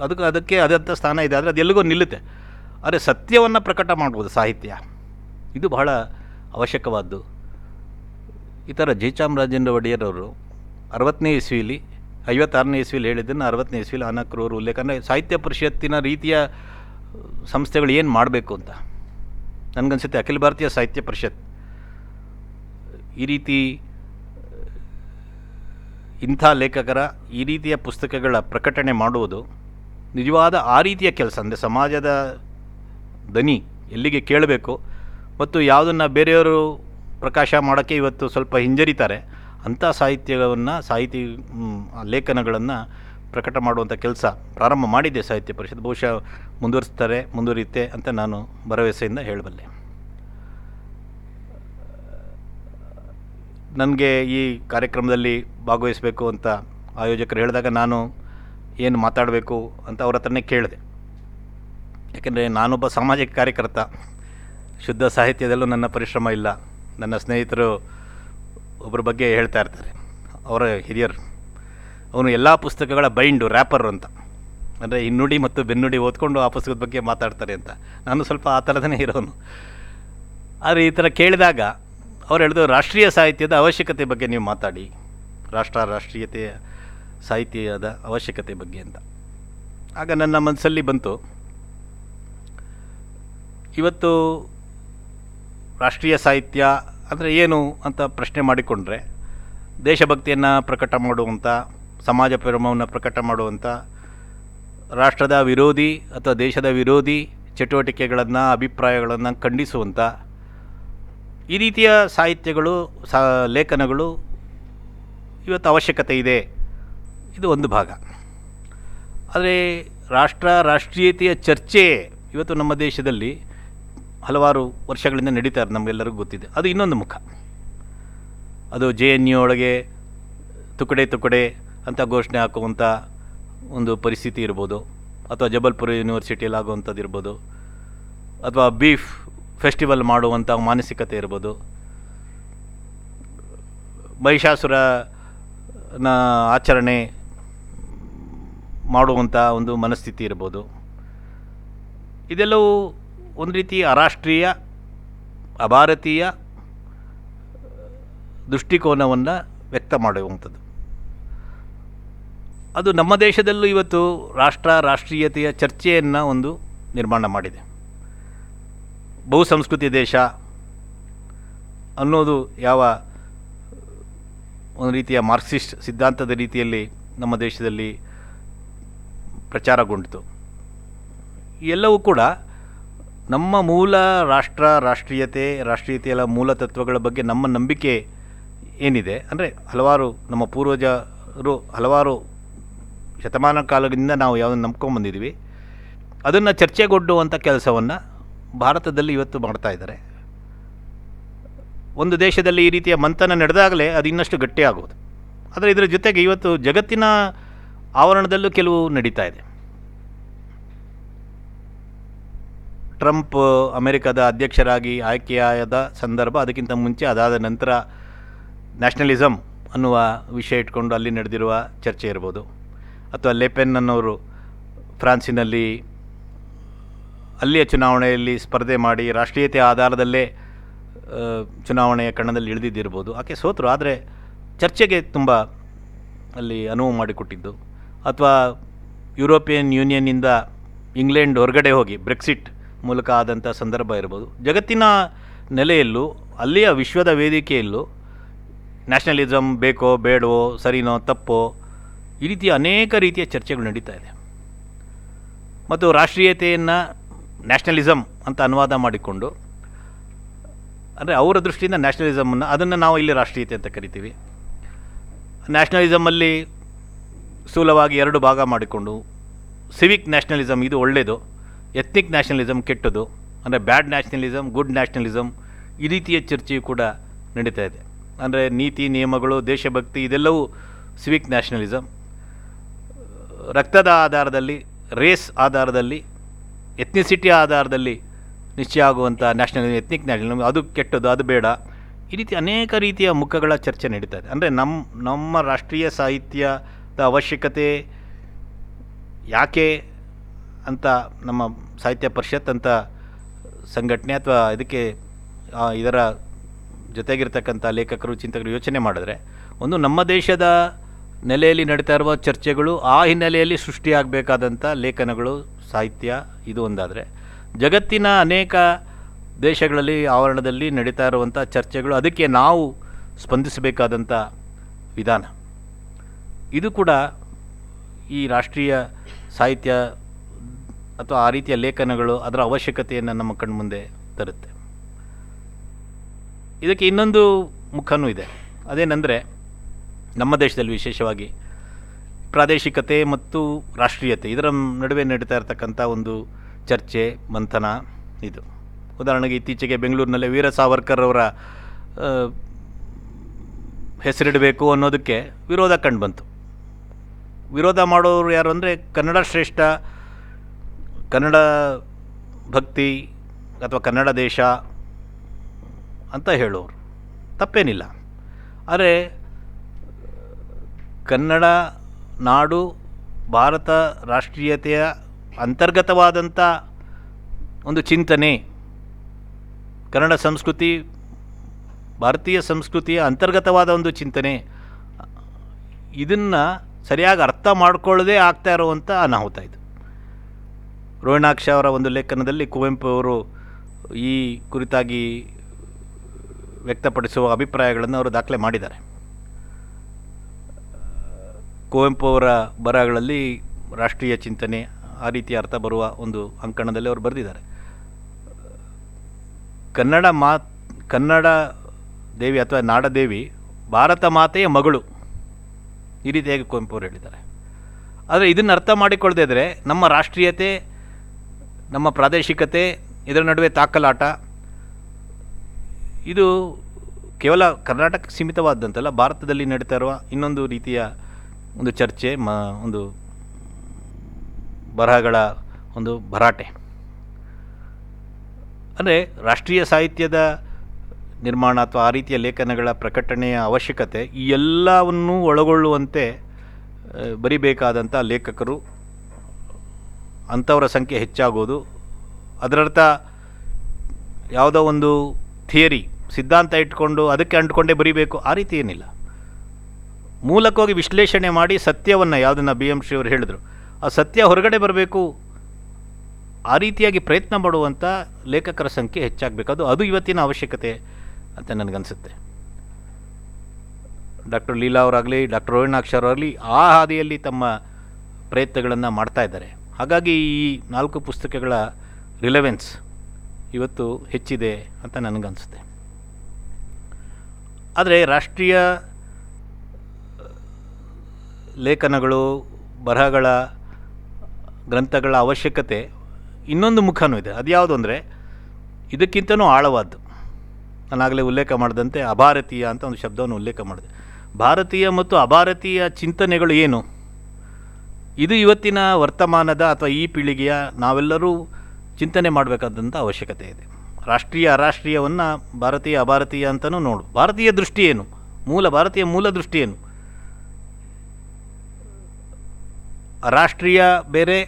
ಅದಕ್ಕೆ ಅದಂಥ ಸ್ಥಾನ ಇದೆ, ಆದರೆ ಅದೆಲ್ಲಿಗೂ ನಿಲ್ಲುತ್ತೆ. ಆದರೆ ಸತ್ಯವನ್ನು ಪ್ರಕಟ ಮಾಡ್ಬೋದು ಸಾಹಿತ್ಯ, ಇದು ಬಹಳ ಅವಶ್ಯಕವಾದ್ದು. ಈ ಥರ ಜಯಚಾಮರಾಜೇಂದ್ರ ಒಡೆಯರವರು 60ನೇ ಇಸ್ವಿಲಿ 56ನೇ ಇಸ್ವಿಲಿ ಹೇಳಿದ್ದನ್ನು 60ನೇ ಇಸ್ವಿಲಿ ಅನಕರವರು ಉಲ್ಲೇಖ, ಅಂದರೆ ಸಾಹಿತ್ಯ ಪರಿಷತ್ತಿನ ರೀತಿಯ ಸಂಸ್ಥೆಗಳು ಏನು ಮಾಡಬೇಕು ಅಂತ ನನಗನ್ಸುತ್ತೆ. ಅಖಿಲ ಭಾರತೀಯ ಸಾಹಿತ್ಯ ಪರಿಷತ್ ಈ ರೀತಿ ಇಂಥ ಲೇಖಕರ ಈ ರೀತಿಯ ಪುಸ್ತಕಗಳ ಪ್ರಕಟಣೆ ಮಾಡುವುದು ನಿಜವಾದ ಆ ರೀತಿಯ ಕೆಲಸ. ಅಂದರೆ ಸಮಾಜದ ದನಿ ಎಲ್ಲಿಗೆ ಕೇಳಬೇಕು ಮತ್ತು ಯಾವುದನ್ನು ಬೇರೆಯವರು ಪ್ರಕಾಶ ಮಾಡೋಕ್ಕೆ ಇವತ್ತು ಸ್ವಲ್ಪ ಹಿಂಜರಿತಾರೆ, ಅಂಥ ಸಾಹಿತಿ ಲೇಖನಗಳನ್ನು ಪ್ರಕಟ ಮಾಡುವಂಥ ಕೆಲಸ ಪ್ರಾರಂಭ ಮಾಡಿದೆ ಸಾಹಿತ್ಯ ಪರಿಷತ್. ಬಹುಶಃ ಮುಂದುವರಿಯುತ್ತೆ ಅಂತ ನಾನು ಭರವಸೆಯಿಂದ ಹೇಳಬಲ್ಲೆ. ನನಗೆ ಈ ಕಾರ್ಯಕ್ರಮದಲ್ಲಿ ಭಾಗವಹಿಸಬೇಕು ಅಂತ ಆಯೋಜಕರು ಹೇಳಿದಾಗ ನಾನು ಏನು ಮಾತಾಡಬೇಕು ಅಂತ ಅವ್ರ ಹತ್ರನೇ ಕೇಳಿದೆ. ಯಾಕೆಂದರೆ ನಾನೊಬ್ಬ ಸಾಮಾಜಿಕ ಕಾರ್ಯಕರ್ತ, ಶುದ್ಧ ಸಾಹಿತ್ಯದಲ್ಲೂ ನನ್ನ ಪರಿಶ್ರಮ ಇಲ್ಲ. ನನ್ನ ಸ್ನೇಹಿತರು ಒಬ್ಬರ ಬಗ್ಗೆ ಹೇಳ್ತಾ ಇರ್ತಾರೆ, ಅವರ ಹಿರಿಯರು, ಅವನು ಎಲ್ಲ ಪುಸ್ತಕಗಳ ಬೈಂಡು ರ್ಯಾಪರ್ ಅಂತ, ಅಂದರೆ ಹಿನ್ನುಡಿ ಮತ್ತು ಬೆನ್ನುಡಿ ಓದ್ಕೊಂಡು ಆ ಪುಸ್ತಕದ ಬಗ್ಗೆ ಮಾತಾಡ್ತಾರೆ ಅಂತ. ನಾನು ಸ್ವಲ್ಪ ಆ ಥರದೇ ಇರೋನು. ಆದರೆ ಈ ಥರ ಕೇಳಿದಾಗ ಅವ್ರು ಹೇಳಿದ್ರು, ರಾಷ್ಟ್ರೀಯ ಸಾಹಿತ್ಯದ ಅವಶ್ಯಕತೆ ಬಗ್ಗೆ ನೀವು ಮಾತಾಡಿ, ರಾಷ್ಟ್ರೀಯತೆಯ ಸಾಹಿತ್ಯದ ಅವಶ್ಯಕತೆ ಬಗ್ಗೆ ಅಂತ. ಆಗ ನನ್ನ ಮನಸ್ಸಲ್ಲಿ ಬಂತು, ಇವತ್ತು ರಾಷ್ಟ್ರೀಯ ಸಾಹಿತ್ಯ ಅಂದರೆ ಏನು ಅಂತ ಪ್ರಶ್ನೆ ಮಾಡಿಕೊಂಡ್ರೆ, ದೇಶಭಕ್ತಿಯನ್ನು ಪ್ರಕಟ ಮಾಡುವಂಥ, ಸಮಾಜ ಪ್ರೇಮವನ್ನು ಪ್ರಕಟ ಮಾಡುವಂಥ, ರಾಷ್ಟ್ರದ ವಿರೋಧಿ ಅಥವಾ ದೇಶದ ವಿರೋಧಿ ಚಟುವಟಿಕೆಗಳನ್ನು, ಅಭಿಪ್ರಾಯಗಳನ್ನು ಖಂಡಿಸುವಂಥ ಈ ರೀತಿಯ ಸಾಹಿತ್ಯಗಳು, ಲೇಖನಗಳು ಇವತ್ತು ಅವಶ್ಯಕತೆ ಇದೆ. ಇದು ಒಂದು ಭಾಗ. ಆದರೆ ರಾಷ್ಟ್ರೀಯತೆಯ ಚರ್ಚೆ ಇವತ್ತು ನಮ್ಮ ದೇಶದಲ್ಲಿ ಹಲವಾರು ವರ್ಷಗಳಿಂದ ನಡೀತಾ ಇರೋದು ನಮಗೆಲ್ಲರಿಗೂ ಗೊತ್ತಿದೆ. ಅದು ಇನ್ನೊಂದು ಮುಖ. ಅದು JNU ಒಳಗೆ ತುಕಡೆ ಅಂತ ಘೋಷಣೆ ಹಾಕುವಂಥ ಒಂದು ಪರಿಸ್ಥಿತಿ ಇರ್ಬೋದು, ಅಥವಾ ಜಬಲ್ಪುರ ಯೂನಿವರ್ಸಿಟಿಯಲ್ಲಿ ಆಗುವಂಥದ್ದು ಇರ್ಬೋದು, ಅಥವಾ ಬೀಫ್ ಫೆಸ್ಟಿವಲ್ ಮಾಡುವಂಥ ಮಾನಸಿಕತೆ ಇರ್ಬೋದು, ಮಹಿಷಾಸುರನ ಆಚರಣೆ ಮಾಡುವಂಥ ಒಂದು ಮನಸ್ಥಿತಿ ಇರ್ಬೋದು. ಇದೆಲ್ಲವೂ ಒಂದು ರೀತಿ ಅರಾಷ್ಟ್ರೀಯ, ಅಭಾರತೀಯ ದೃಷ್ಟಿಕೋನವನ್ನು ವ್ಯಕ್ತ ಮಾಡುವಂಥದ್ದು. ಅದು ನಮ್ಮ ದೇಶದಲ್ಲೂ ಇವತ್ತು ರಾಷ್ಟ್ರೀಯತೆಯ ಚರ್ಚೆಯನ್ನು ಒಂದು ನಿರ್ಮಾಣ ಮಾಡಿದೆ. ಬಹುಸಂಸ್ಕೃತಿ ದೇಶ ಅನ್ನೋದು ಯಾವ ಒಂದು ರೀತಿಯ ಮಾರ್ಕ್ಸಿಸ್ಟ್ ಸಿದ್ಧಾಂತದ ರೀತಿಯಲ್ಲಿ ನಮ್ಮ ದೇಶದಲ್ಲಿ ಪ್ರಚಾರಗೊಂಡಿತು. ಎಲ್ಲವೂ ಕೂಡ ನಮ್ಮ ಮೂಲ ರಾಷ್ಟ್ರೀಯತೆಯ ಮೂಲ ತತ್ವಗಳ ಬಗ್ಗೆ ನಮ್ಮ ನಂಬಿಕೆ ಏನಿದೆ, ಅಂದರೆ ಹಲವಾರು ನಮ್ಮ ಪೂರ್ವಜರು ಹಲವಾರು ಶತಮಾನ ಕಾಲದಿಂದ ನಾವು ಯಾವುದನ್ನು ನಂಬ್ಕೊಂಡ್ಬಂದಿದ್ದೀವಿ, ಅದನ್ನು ಚರ್ಚೆಗೊಡ್ಡುವಂಥ ಕೆಲಸವನ್ನು ಭಾರತದಲ್ಲಿ ಇವತ್ತು ಮಾಡ್ತಾ ಇದ್ದಾರೆ. ಒಂದು ದೇಶದಲ್ಲಿ ಈ ರೀತಿಯ ಮಂಥನ ನಡೆದಾಗಲೇ ಅದು ಇನ್ನಷ್ಟು ಗಟ್ಟಿಯಾಗುವುದು. ಆದರೆ ಇದರ ಜೊತೆಗೆ ಇವತ್ತು ಜಗತ್ತಿನ ಆವರಣದಲ್ಲೂ ಕೆಲವು ನಡೀತಾ ಇದೆ. ಟ್ರಂಪ್ ಅಮೆರಿಕದ ಅಧ್ಯಕ್ಷರಾಗಿ ಆಯ್ಕೆಯಾದ ಸಂದರ್ಭ, ಅದಕ್ಕಿಂತ ಮುಂಚೆ ಅದಾದ ನಂತರ ನ್ಯಾಷನಲಿಸಮ್ ಅನ್ನುವ ವಿಷಯ ಇಟ್ಕೊಂಡು ಅಲ್ಲಿ ನಡೆದಿರುವ ಚರ್ಚೆ ಇರ್ಬೋದು, ಅಥವಾ ಲೆಪೆನ್ ಅನ್ನೋರು ಫ್ರಾನ್ಸಿನಲ್ಲಿ ಅಲ್ಲಿಯ ಚುನಾವಣೆಯಲ್ಲಿ ಸ್ಪರ್ಧೆ ಮಾಡಿ ರಾಷ್ಟ್ರೀಯತೆ ಆಧಾರದಲ್ಲೇ ಚುನಾವಣೆಯ ಕಣದಲ್ಲಿ ಇಳಿದಿದ್ದಿರ್ಬೋದು. ಆಕೆ ಸೋತರು, ಆದರೆ ಚರ್ಚೆಗೆ ತುಂಬ ಅಲ್ಲಿ ಅನುವು ಮಾಡಿಕೊಟ್ಟಿದ್ದು, ಅಥವಾ ಯುರೋಪಿಯನ್ ಯೂನಿಯನ್ನಿಂದ ಇಂಗ್ಲೆಂಡ್ ಹೊರಗಡೆ ಹೋಗಿ ಬ್ರೆಕ್ಸಿಟ್ ಮೂಲಕ ಆದಂಥ ಸಂದರ್ಭ ಇರ್ಬೋದು. ಜಗತ್ತಿನ ನೆಲೆಯಲ್ಲೂ ಅಲ್ಲಿಯ ವಿಶ್ವದ ವೇದಿಕೆಯಲ್ಲೂ ನ್ಯಾಷನಲಿಸಮ್ ಬೇಕೋ ಬೇಡವೋ, ಸರಿನೋ ತಪ್ಪೋ, ಈ ರೀತಿಯ ಅನೇಕ ರೀತಿಯ ಚರ್ಚೆಗಳು ನಡೀತಾ ಇದೆ. ಮತ್ತು ರಾಷ್ಟ್ರೀಯತೆಯನ್ನು ನ್ಯಾಷನಲಿಸಮ್ ಅಂತ ಅನುವಾದ ಮಾಡಿಕೊಂಡು, ಅಂದರೆ ಅವರ ದೃಷ್ಟಿಯಿಂದ ನ್ಯಾಷನಲಿಸಮನ್ನು, ಅದನ್ನು ನಾವು ಇಲ್ಲಿ ರಾಷ್ಟ್ರೀಯತೆ ಅಂತ ಕರಿತೀವಿ. ನ್ಯಾಷನಲಿಸಮಲ್ಲಿ ಸ್ಥೂಲವಾಗಿ ಎರಡು ಭಾಗ ಮಾಡಿಕೊಂಡು, ಸಿವಿಕ್ ನ್ಯಾಷನಲಿಸಮ್ ಇದು ಒಳ್ಳೆಯದು, ಎತ್ನಿಕ್ ನ್ಯಾಷನಲಿಸಮ್ ಕೆಟ್ಟದು, ಅಂದರೆ ಬ್ಯಾಡ್ ನ್ಯಾಷನಲಿಸಮ್, ಗುಡ್ ನ್ಯಾಷನಲಿಸಮ್, ಈ ರೀತಿಯ ಚರ್ಚೆಯು ಕೂಡ ನಡೀತಾ ಇದೆ. ಅಂದರೆ ನೀತಿ ನಿಯಮಗಳು, ದೇಶಭಕ್ತಿ, ಇದೆಲ್ಲವೂ ಸಿವಿಕ್ ನ್ಯಾಷನಲಿಸಮ್. ರಕ್ತದ ಆಧಾರದಲ್ಲಿ, ರೇಸ್ ಆಧಾರದಲ್ಲಿ, ಎತ್ನಿಸಿಟಿ ಆಧಾರದಲ್ಲಿ ನಿಶ್ಚಯ ಆಗುವಂಥ ನ್ಯಾಷನಲಿಸಮ್, ಎತ್ನಿಕ್ ನ್ಯಾಷನಲಿಸಮ್, ಅದು ಕೆಟ್ಟದ್ದು, ಅದು ಬೇಡ, ಈ ರೀತಿ ಅನೇಕ ರೀತಿಯ ಮುಖಗಳ ಚರ್ಚೆ ನಡೀತಾ ಇದೆ. ಅಂದರೆ ನಮ್ಮ ರಾಷ್ಟ್ರೀಯ ಸಾಹಿತ್ಯದ ಅವಶ್ಯಕತೆ ಯಾಕೆ ಅಂತ ನಮ್ಮ ಸಾಹಿತ್ಯ ಪರಿಷತ್ ಅಂತ ಸಂಘಟನೆ ಅಥವಾ ಇದರ ಜೊತೆಗಿರ್ತಕ್ಕಂಥ ಲೇಖಕರು, ಚಿಂತಕರು ಯೋಚನೆ ಮಾಡಿದ್ರೆ, ಒಂದು ನಮ್ಮ ದೇಶದ ನೆಲೆಯಲ್ಲಿ ನಡೀತಾ ಇರುವ ಚರ್ಚೆಗಳು, ಆ ಹಿನ್ನೆಲೆಯಲ್ಲಿ ಸೃಷ್ಟಿಯಾಗಬೇಕಾದಂಥ ಲೇಖನಗಳು, ಸಾಹಿತ್ಯ, ಇದು ಒಂದಾದರೆ, ಜಗತ್ತಿನ ಅನೇಕ ದೇಶಗಳಲ್ಲಿ ಆವರಣದಲ್ಲಿ ನಡೀತಾ ಇರುವಂಥ ಚರ್ಚೆಗಳು, ಅದಕ್ಕೆ ನಾವು ಸ್ಪಂದಿಸಬೇಕಾದಂಥ ವಿಧಾನ, ಇದು ಕೂಡ ಈ ರಾಷ್ಟ್ರೀಯ ಸಾಹಿತ್ಯ ಅಥವಾ ಆ ರೀತಿಯ ಲೇಖನಗಳು ಅದರ ಅವಶ್ಯಕತೆಯನ್ನು ನಮ್ಮ ಕಣ್ಮುಂದೆ ತರುತ್ತೆ. ಇದಕ್ಕೆ ಇನ್ನೊಂದು ಮುಖವೂ ಇದೆ. ಅದೇನೆಂದರೆ, ನಮ್ಮ ದೇಶದಲ್ಲಿ ವಿಶೇಷವಾಗಿ ಪ್ರಾದೇಶಿಕತೆ ಮತ್ತು ರಾಷ್ಟ್ರೀಯತೆ ಇದರ ನಡುವೆ ನಡೀತಾ ಇರತಕ್ಕಂಥ ಒಂದು ಚರ್ಚೆ, ಮಂಥನ ಇದು. ಉದಾಹರಣೆಗೆ ಇತ್ತೀಚೆಗೆ ಬೆಂಗಳೂರಿನಲ್ಲಿ ವೀರ ಸಾವರ್ಕರ್ ಅವರ ಹೆಸರಿಡಬೇಕು ಅನ್ನೋದಕ್ಕೆ ವಿರೋಧ ಕಂಡುಬಂತು. ವಿರೋಧ ಮಾಡೋರು ಯಾರು ಅಂದರೆ, ಕನ್ನಡ ಶ್ರೇಷ್ಠ, ಕನ್ನಡ ಭಕ್ತಿ ಅಥವಾ ಕನ್ನಡ ದೇಶ ಅಂತ ಹೇಳೋರು, ತಪ್ಪೇನಿಲ್ಲ. ಆದರೆ ಕನ್ನಡ ನಾಡು ಭಾರತ ರಾಷ್ಟ್ರೀಯತೆಯ ಅಂತರ್ಗತವಾದಂಥ ಒಂದು ಚಿಂತನೆ, ಕನ್ನಡ ಸಂಸ್ಕೃತಿ ಭಾರತೀಯ ಸಂಸ್ಕೃತಿಯ ಅಂತರ್ಗತವಾದ ಒಂದು ಚಿಂತನೆ, ಇದನ್ನು ಸರಿಯಾಗಿ ಅರ್ಥ ಮಾಡ್ಕೊಳ್ಳದೆ ಆಗ್ತಾ ಇರುವಂಥ ಅನಾಹುತ ಇದು. ರೋಹಿಣಾಕ್ಷ ಅವರ ಒಂದು ಲೇಖನದಲ್ಲಿ ಕುವೆಂಪು ಅವರು ಈ ಕುರಿತಾಗಿ ವ್ಯಕ್ತಪಡಿಸುವ ಅಭಿಪ್ರಾಯಗಳನ್ನು ಅವರು ದಾಖಲೆ ಮಾಡಿದ್ದಾರೆ. ಕುವೆಂಪು ಅವರ ಬರಹಗಳಲ್ಲಿ ರಾಷ್ಟ್ರೀಯ ಚಿಂತನೆ ಆ ರೀತಿಯ ಅರ್ಥ ಬರುವ ಒಂದು ಅಂಕಣದಲ್ಲಿ ಅವರು ಬರೆದಿದ್ದಾರೆ. ಕನ್ನಡ ದೇವಿ ಅಥವಾ ನಾಡದೇವಿ ಭಾರತ ಮಾತೆಯ ಮಗಳು, ಈ ರೀತಿಯಾಗಿ ಕುವೆಂಪು ಅವರು ಹೇಳಿದ್ದಾರೆ. ಆದರೆ ಇದನ್ನು ಅರ್ಥ ಮಾಡಿಕೊಳ್ಳದೇ ಇದ್ದರೆ ನಮ್ಮ ರಾಷ್ಟ್ರೀಯತೆ, ನಮ್ಮ ಪ್ರಾದೇಶಿಕತೆ, ಇದರ ನಡುವೆ ತಾಕಲಾಟ, ಇದು ಕೇವಲ ಕರ್ನಾಟಕಕ್ಕೆ ಸೀಮಿತವಾದಂತಲ್ಲ, ಭಾರತದಲ್ಲಿ ನಡೀತಾ ಇರುವ ಇನ್ನೊಂದು ರೀತಿಯ ಒಂದು ಚರ್ಚೆ, ಒಂದು ಬರಹಗಳ ಒಂದು ಭರಾಟೆ. ಅಂದರೆ ರಾಷ್ಟ್ರೀಯ ಸಾಹಿತ್ಯದ ನಿರ್ಮಾಣ ಅಥವಾ ಆ ರೀತಿಯ ಲೇಖನಗಳ ಪ್ರಕಟಣೆಯ ಅವಶ್ಯಕತೆ ಈ ಎಲ್ಲವನ್ನೂ ಒಳಗೊಳ್ಳುವಂತೆ ಬರಿಬೇಕಾದಂಥ ಲೇಖಕರು, ಅಂಥವರ ಸಂಖ್ಯೆ ಹೆಚ್ಚಾಗೋದು. ಅದರರ್ಥ ಯಾವುದೋ ಒಂದು ಥಿಯರಿ, ಸಿದ್ಧಾಂತ ಇಟ್ಕೊಂಡು ಅದಕ್ಕೆ ಅಂಟ್ಕೊಂಡೇ ಬರಿಬೇಕು, ಆ ರೀತಿ ಏನಿಲ್ಲ. ಮೂಲಕವಾಗಿ ವಿಶ್ಲೇಷಣೆ ಮಾಡಿ ಸತ್ಯವನ್ನು, ಯಾವುದನ್ನು BM ಶ್ರೀ ಅವರು ಹೇಳಿದರು, ಆ ಸತ್ಯ ಹೊರಗಡೆ ಬರಬೇಕು, ಆ ರೀತಿಯಾಗಿ ಪ್ರಯತ್ನ ಮಾಡುವಂಥ ಲೇಖಕರ ಸಂಖ್ಯೆ ಹೆಚ್ಚಾಗಬೇಕು. ಅದು ಇವತ್ತಿನ ಅವಶ್ಯಕತೆ ಅಂತ ನನಗನ್ಸುತ್ತೆ. ಡಾಕ್ಟರ್ ಲೀಲಾ ಅವರಾಗಲಿ, ಡಾಕ್ಟರ್ ರೋಹಿಣಾಕ್ಷ ಅವರಾಗಲಿ ಆ ಹಾದಿಯಲ್ಲಿ ತಮ್ಮ ಪ್ರಯತ್ನಗಳನ್ನು ಮಾಡ್ತಾ ಇದ್ದಾರೆ. ಹಾಗಾಗಿ ಈ 4 ಪುಸ್ತಕಗಳ ರಿಲೆವೆನ್ಸ್ ಇವತ್ತು ಹೆಚ್ಚಿದೆ ಅಂತ ನನಗನ್ಸುತ್ತೆ. ಆದರೆ ರಾಷ್ಟ್ರೀಯ ಲೇಖನಗಳು, ಬರಹಗಳ, ಗ್ರಂಥಗಳ ಅವಶ್ಯಕತೆ ಇನ್ನೊಂದು ಮುಖವೂ ಇದೆ. ಅದು ಯಾವುದು ಅಂದರೆ, ಇದಕ್ಕಿಂತನೂ ಆಳವಾದ್ದು. ನಾನಾಗಲೇ ಉಲ್ಲೇಖ ಮಾಡಿದಂತೆ ಅಭಾರತೀಯ ಅಂತ ಒಂದು ಶಬ್ದವನ್ನು ಉಲ್ಲೇಖ ಮಾಡಿದೆ. ಭಾರತೀಯ ಮತ್ತು ಅಭಾರತೀಯ ಚಿಂತನೆಗಳು ಏನು, ಇದು ಇವತ್ತಿನ ವರ್ತಮಾನದ ಅಥವಾ ಈ ಪೀಳಿಗೆಯ ನಾವೆಲ್ಲರೂ ಚಿಂತನೆ ಮಾಡಬೇಕಾದಂಥ ಅವಶ್ಯಕತೆ ಇದೆ. ರಾಷ್ಟ್ರೀಯ ಅರಾಷ್ಟ್ರೀಯವನ್ನು ಭಾರತೀಯ ಅಭಾರತೀಯ ಅಂತಲೂ ನೋಡು. ಭಾರತೀಯ ದೃಷ್ಟಿ ಏನು, ಭಾರತೀಯ ಮೂಲ ದೃಷ್ಟಿ ಏನು? ರಾಷ್ಟ್ರೀಯ ಬೇರೆ,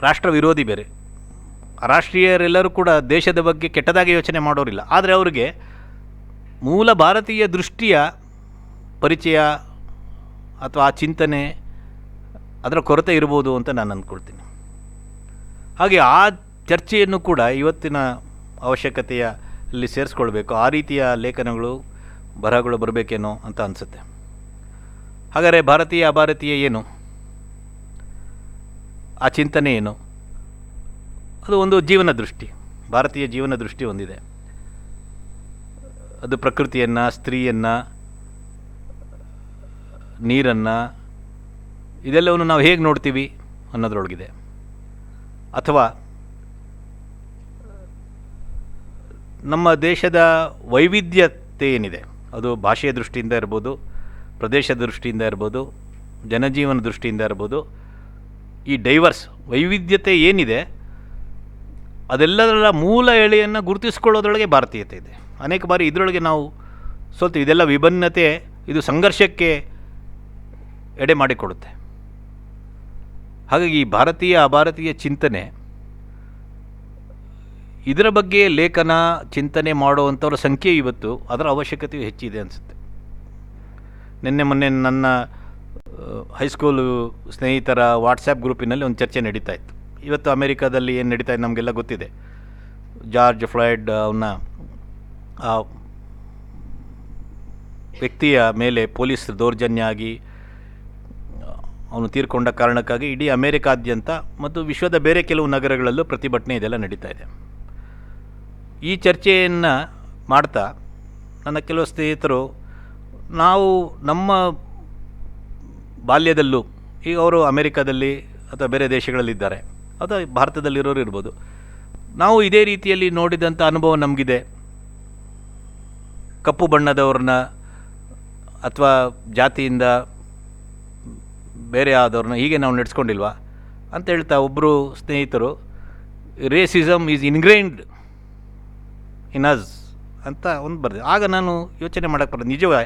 ರಾಷ್ಟ್ರ ವಿರೋಧಿ ಬೇರೆ. ರಾಷ್ಟ್ರೀಯರೆಲ್ಲರೂ ಕೂಡ ದೇಶದ ಬಗ್ಗೆ ಕೆಟ್ಟದಾಗಿ ಯೋಚನೆ ಮಾಡೋರಿಲ್ಲ, ಆದರೆ ಅವರಿಗೆ ಮೂಲ ಭಾರತೀಯ ದೃಷ್ಟಿಯ ಪರಿಚಯ ಅಥವಾ ಆ ಚಿಂತನೆ ಅದರ ಕೊರತೆ ಇರ್ಬೋದು ಅಂತ ನಾನು ಅಂದ್ಕೊಳ್ತೀನಿ. ಹಾಗೆ ಆ ಚರ್ಚೆಯನ್ನು ಕೂಡ ಇವತ್ತಿನ ಅವಶ್ಯಕತೆಯಲ್ಲಿ ಸೇರಿಸ್ಕೊಳ್ಬೇಕು. ಆ ರೀತಿಯ ಲೇಖನಗಳು ಬರಹಗಳು ಬರಬೇಕೇನೋ ಅಂತ ಅನಿಸುತ್ತೆ. ಹಾಗಾದರೆ ಭಾರತೀಯ ಅಭಾರತೀಯ ಏನು, ಆ ಚಿಂತನೆ ಏನು? ಅದು ಒಂದು ಜೀವನ ದೃಷ್ಟಿ, ಭಾರತೀಯ ಜೀವನ ದೃಷ್ಟಿ ಹೊಂದಿದೆ. ಅದು ಪ್ರಕೃತಿಯನ್ನು, ಸ್ತ್ರೀಯನ್ನು, ನೀರನ್ನು, ಇದೆಲ್ಲವನ್ನು ನಾವು ಹೇಗೆ ನೋಡ್ತೀವಿ ಅನ್ನೋದ್ರೊಳಗಿದೆ. ಅಥವಾ ನಮ್ಮ ದೇಶದ ವೈವಿಧ್ಯತೆ ಏನಿದೆ, ಅದು ಭಾಷೆಯ ದೃಷ್ಟಿಯಿಂದ ಇರ್ಬೋದು, ಪ್ರದೇಶದ ದೃಷ್ಟಿಯಿಂದ ಇರ್ಬೋದು, ಜನಜೀವನ ದೃಷ್ಟಿಯಿಂದ ಇರ್ಬೋದು. ಈ ಡೈವರ್ಸ್ ವೈವಿಧ್ಯತೆ ಏನಿದೆ ಅದೆಲ್ಲದರ ಮೂಲ ಎಳೆಯನ್ನು ಗುರುತಿಸ್ಕೊಳ್ಳೋದ್ರೊಳಗೆ ಭಾರತೀಯತೆ ಇದೆ. ಅನೇಕ ಬಾರಿ ಇದರೊಳಗೆ ನಾವು ಸೋಲ್ತೀವಿ. ಇದೆಲ್ಲ ವಿಭಿನ್ನತೆ, ಇದು ಸಂಘರ್ಷಕ್ಕೆ ಎಡೆ ಮಾಡಿಕೊಡುತ್ತೆ. ಹಾಗಾಗಿ ಈ ಭಾರತೀಯ ಅಭಾರತೀಯ ಚಿಂತನೆ, ಇದರ ಬಗ್ಗೆ ಲೇಖನ ಚಿಂತನೆ ಮಾಡುವಂಥವ್ರ ಸಂಖ್ಯೆ ಇವತ್ತು ಅದರ ಅವಶ್ಯಕತೆಯು ಹೆಚ್ಚಿದೆ ಅನಿಸುತ್ತೆ. ನಿನ್ನೆ ಮೊನ್ನೆ ನನ್ನ ಹೈಸ್ಕೂಲು ಸ್ನೇಹಿತರ ವಾಟ್ಸಪ್ ಗ್ರೂಪಿನಲ್ಲಿ ಒಂದು ಚರ್ಚೆ ನಡೀತಾ ಇತ್ತು. ಇವತ್ತು ಅಮೇರಿಕಾದಲ್ಲಿ ಏನು ನಡೀತಾ ಇದೆ ನಮಗೆಲ್ಲ ಗೊತ್ತಿದೆ. ಜಾರ್ಜ್ ಫ್ಲಾಯ್ಡ್ ಅವನ ಆ ವ್ಯಕ್ತಿಯ ಮೇಲೆ ಪೊಲೀಸ್ ದೌರ್ಜನ್ಯ ಆಗಿ ಅವನು ತೀರ್ಕೊಂಡ ಕಾರಣಕ್ಕಾಗಿ ಇಡೀ ಅಮೇರಿಕಾದ್ಯಂತ ಮತ್ತು ವಿಶ್ವದ ಬೇರೆ ಕೆಲವು ನಗರಗಳಲ್ಲೂ ಪ್ರತಿಭಟನೆ ಇದೆಲ್ಲ ನಡೀತಾ ಇದೆ. ಈ ಚರ್ಚೆಯನ್ನು ಮಾಡ್ತಾ ನನ್ನ ಕೆಲವು ಸ್ನೇಹಿತರು, ನಾವು ನಮ್ಮ ಬಾಲ್ಯದಲ್ಲೂ, ಈಗ ಅವರು ಅಮೇರಿಕಾದಲ್ಲಿ ಅಥವಾ ಬೇರೆ ದೇಶಗಳಲ್ಲಿದ್ದಾರೆ ಅಥವಾ ಭಾರತದಲ್ಲಿರೋರು ಇರ್ಬೋದು, ನಾವು ಇದೇ ರೀತಿಯಲ್ಲಿ ನೋಡಿದಂಥ ಅನುಭವ ನಮಗಿದೆ. ಕಪ್ಪು ಬಣ್ಣದವ್ರನ್ನ ಅಥವಾ ಜಾತಿಯಿಂದ ಬೇರೆ ಆದವ್ರನ್ನ ಹೀಗೆ ನಾವು ನಡೆಸ್ಕೊಂಡಿಲ್ವಾ ಅಂತ ಹೇಳ್ತಾ ಒಬ್ಬರು ಸ್ನೇಹಿತರು, ರೇಸಿಸಮ್ ಈಸ್ ಇನ್ಗ್ರೈನ್ಡ್ ಇನ್ ಅಸ್ ಅಂತ ಒಂದು ಬರೆದೆ. ಆಗ ನಾನು ಯೋಚನೆ ಮಾಡೋಕ್ಕೆ ಬರೋದು, ನಿಜವೇ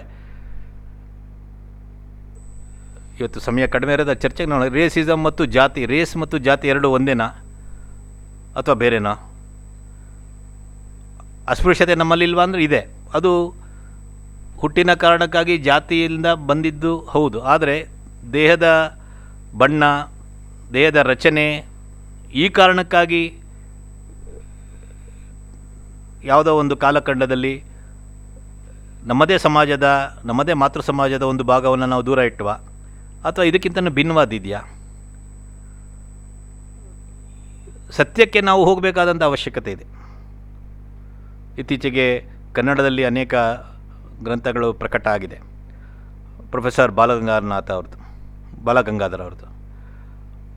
ಇವತ್ತು ಸಮಯ ಕಡಿಮೆ ಇರೋದು ಚರ್ಚೆಗೆ ನೋಡಿ, ರೇಸಿಸಮ್ ಮತ್ತು ಜಾತಿ, ರೇಸ್ ಮತ್ತು ಜಾತಿ ಎರಡು ಒಂದೇನಾ ಅಥವಾ ಬೇರೆನಾ? ಅಸ್ಪೃಶ್ಯತೆ ನಮ್ಮಲ್ಲಿಲ್ವಾ ಅಂದರೆ ಇದೆ. ಅದು ಹುಟ್ಟಿನ ಕಾರಣಕ್ಕಾಗಿ ಜಾತಿಯಿಂದ ಬಂದಿದ್ದು ಹೌದು. ಆದರೆ ದೇಹದ ಬಣ್ಣ, ದೇಹದ ರಚನೆ, ಈ ಕಾರಣಕ್ಕಾಗಿ ಯಾವುದೋ ಒಂದು ಕಾಲಖಂಡದಲ್ಲಿ ನಮ್ಮದೇ ಸಮಾಜದ, ನಮ್ಮದೇ ಮಾತೃ ಸಮಾಜದ ಒಂದು ಭಾಗವನ್ನು ನಾವು ದೂರ ಇಟ್ಟುವ ಅಥವಾ ಇದಕ್ಕಿಂತ ಭಿನ್ನವಾದಿದೆಯಾ? ಸತ್ಯಕ್ಕೆ ನಾವು ಹೋಗಬೇಕಾದಂಥ ಅವಶ್ಯಕತೆ ಇದೆ. ಇತ್ತೀಚೆಗೆ ಕನ್ನಡದಲ್ಲಿ ಅನೇಕ ಗ್ರಂಥಗಳು ಪ್ರಕಟ ಆಗಿದೆ. ಪ್ರೊಫೆಸರ್ ಬಾಲಗಂಗಾಧರ ಅವ್ರದ್ದು.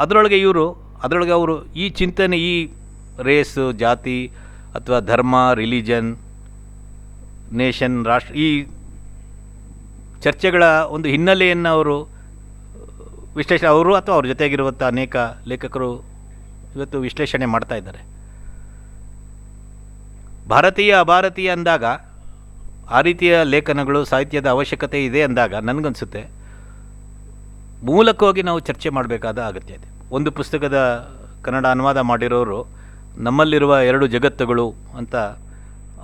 ಅದರೊಳಗೆ ಅವರು ಈ ಚಿಂತನೆ, ಈ ರೇಸು, ಜಾತಿ ಅಥವಾ ಧರ್ಮ, ರಿಲಿಜನ್, ನೇಷನ್, ರಾಷ್ಟ್ರ, ಈ ಚರ್ಚೆಗಳ ಒಂದು ಹಿನ್ನೆಲೆಯನ್ನು ಅವರು ಅವರು ಅಥವಾ ಅವ್ರ ಜೊತೆಗಿರುವಂಥ ಅನೇಕ ಲೇಖಕರು ಇವತ್ತು ವಿಶ್ಲೇಷಣೆ ಮಾಡ್ತಾ ಇದ್ದಾರೆ. ಭಾರತೀಯ ಅಭಾರತೀಯ ಅಂದಾಗ, ಆ ರೀತಿಯ ಲೇಖನಗಳು, ಸಾಹಿತ್ಯದ ಅವಶ್ಯಕತೆ ಇದೆ ಅಂದಾಗ ನನಗನ್ಸುತ್ತೆ ಮೂಲಕವಾಗಿ ನಾವು ಚರ್ಚೆ ಮಾಡಬೇಕಾದ ಅಗತ್ಯ ಇದೆ. ಒಂದು ಪುಸ್ತಕದ ಕನ್ನಡ ಅನುವಾದ ಮಾಡಿರೋರು ನಮ್ಮಲ್ಲಿರುವ ಎರಡು ಜಗತ್ತುಗಳು ಅಂತ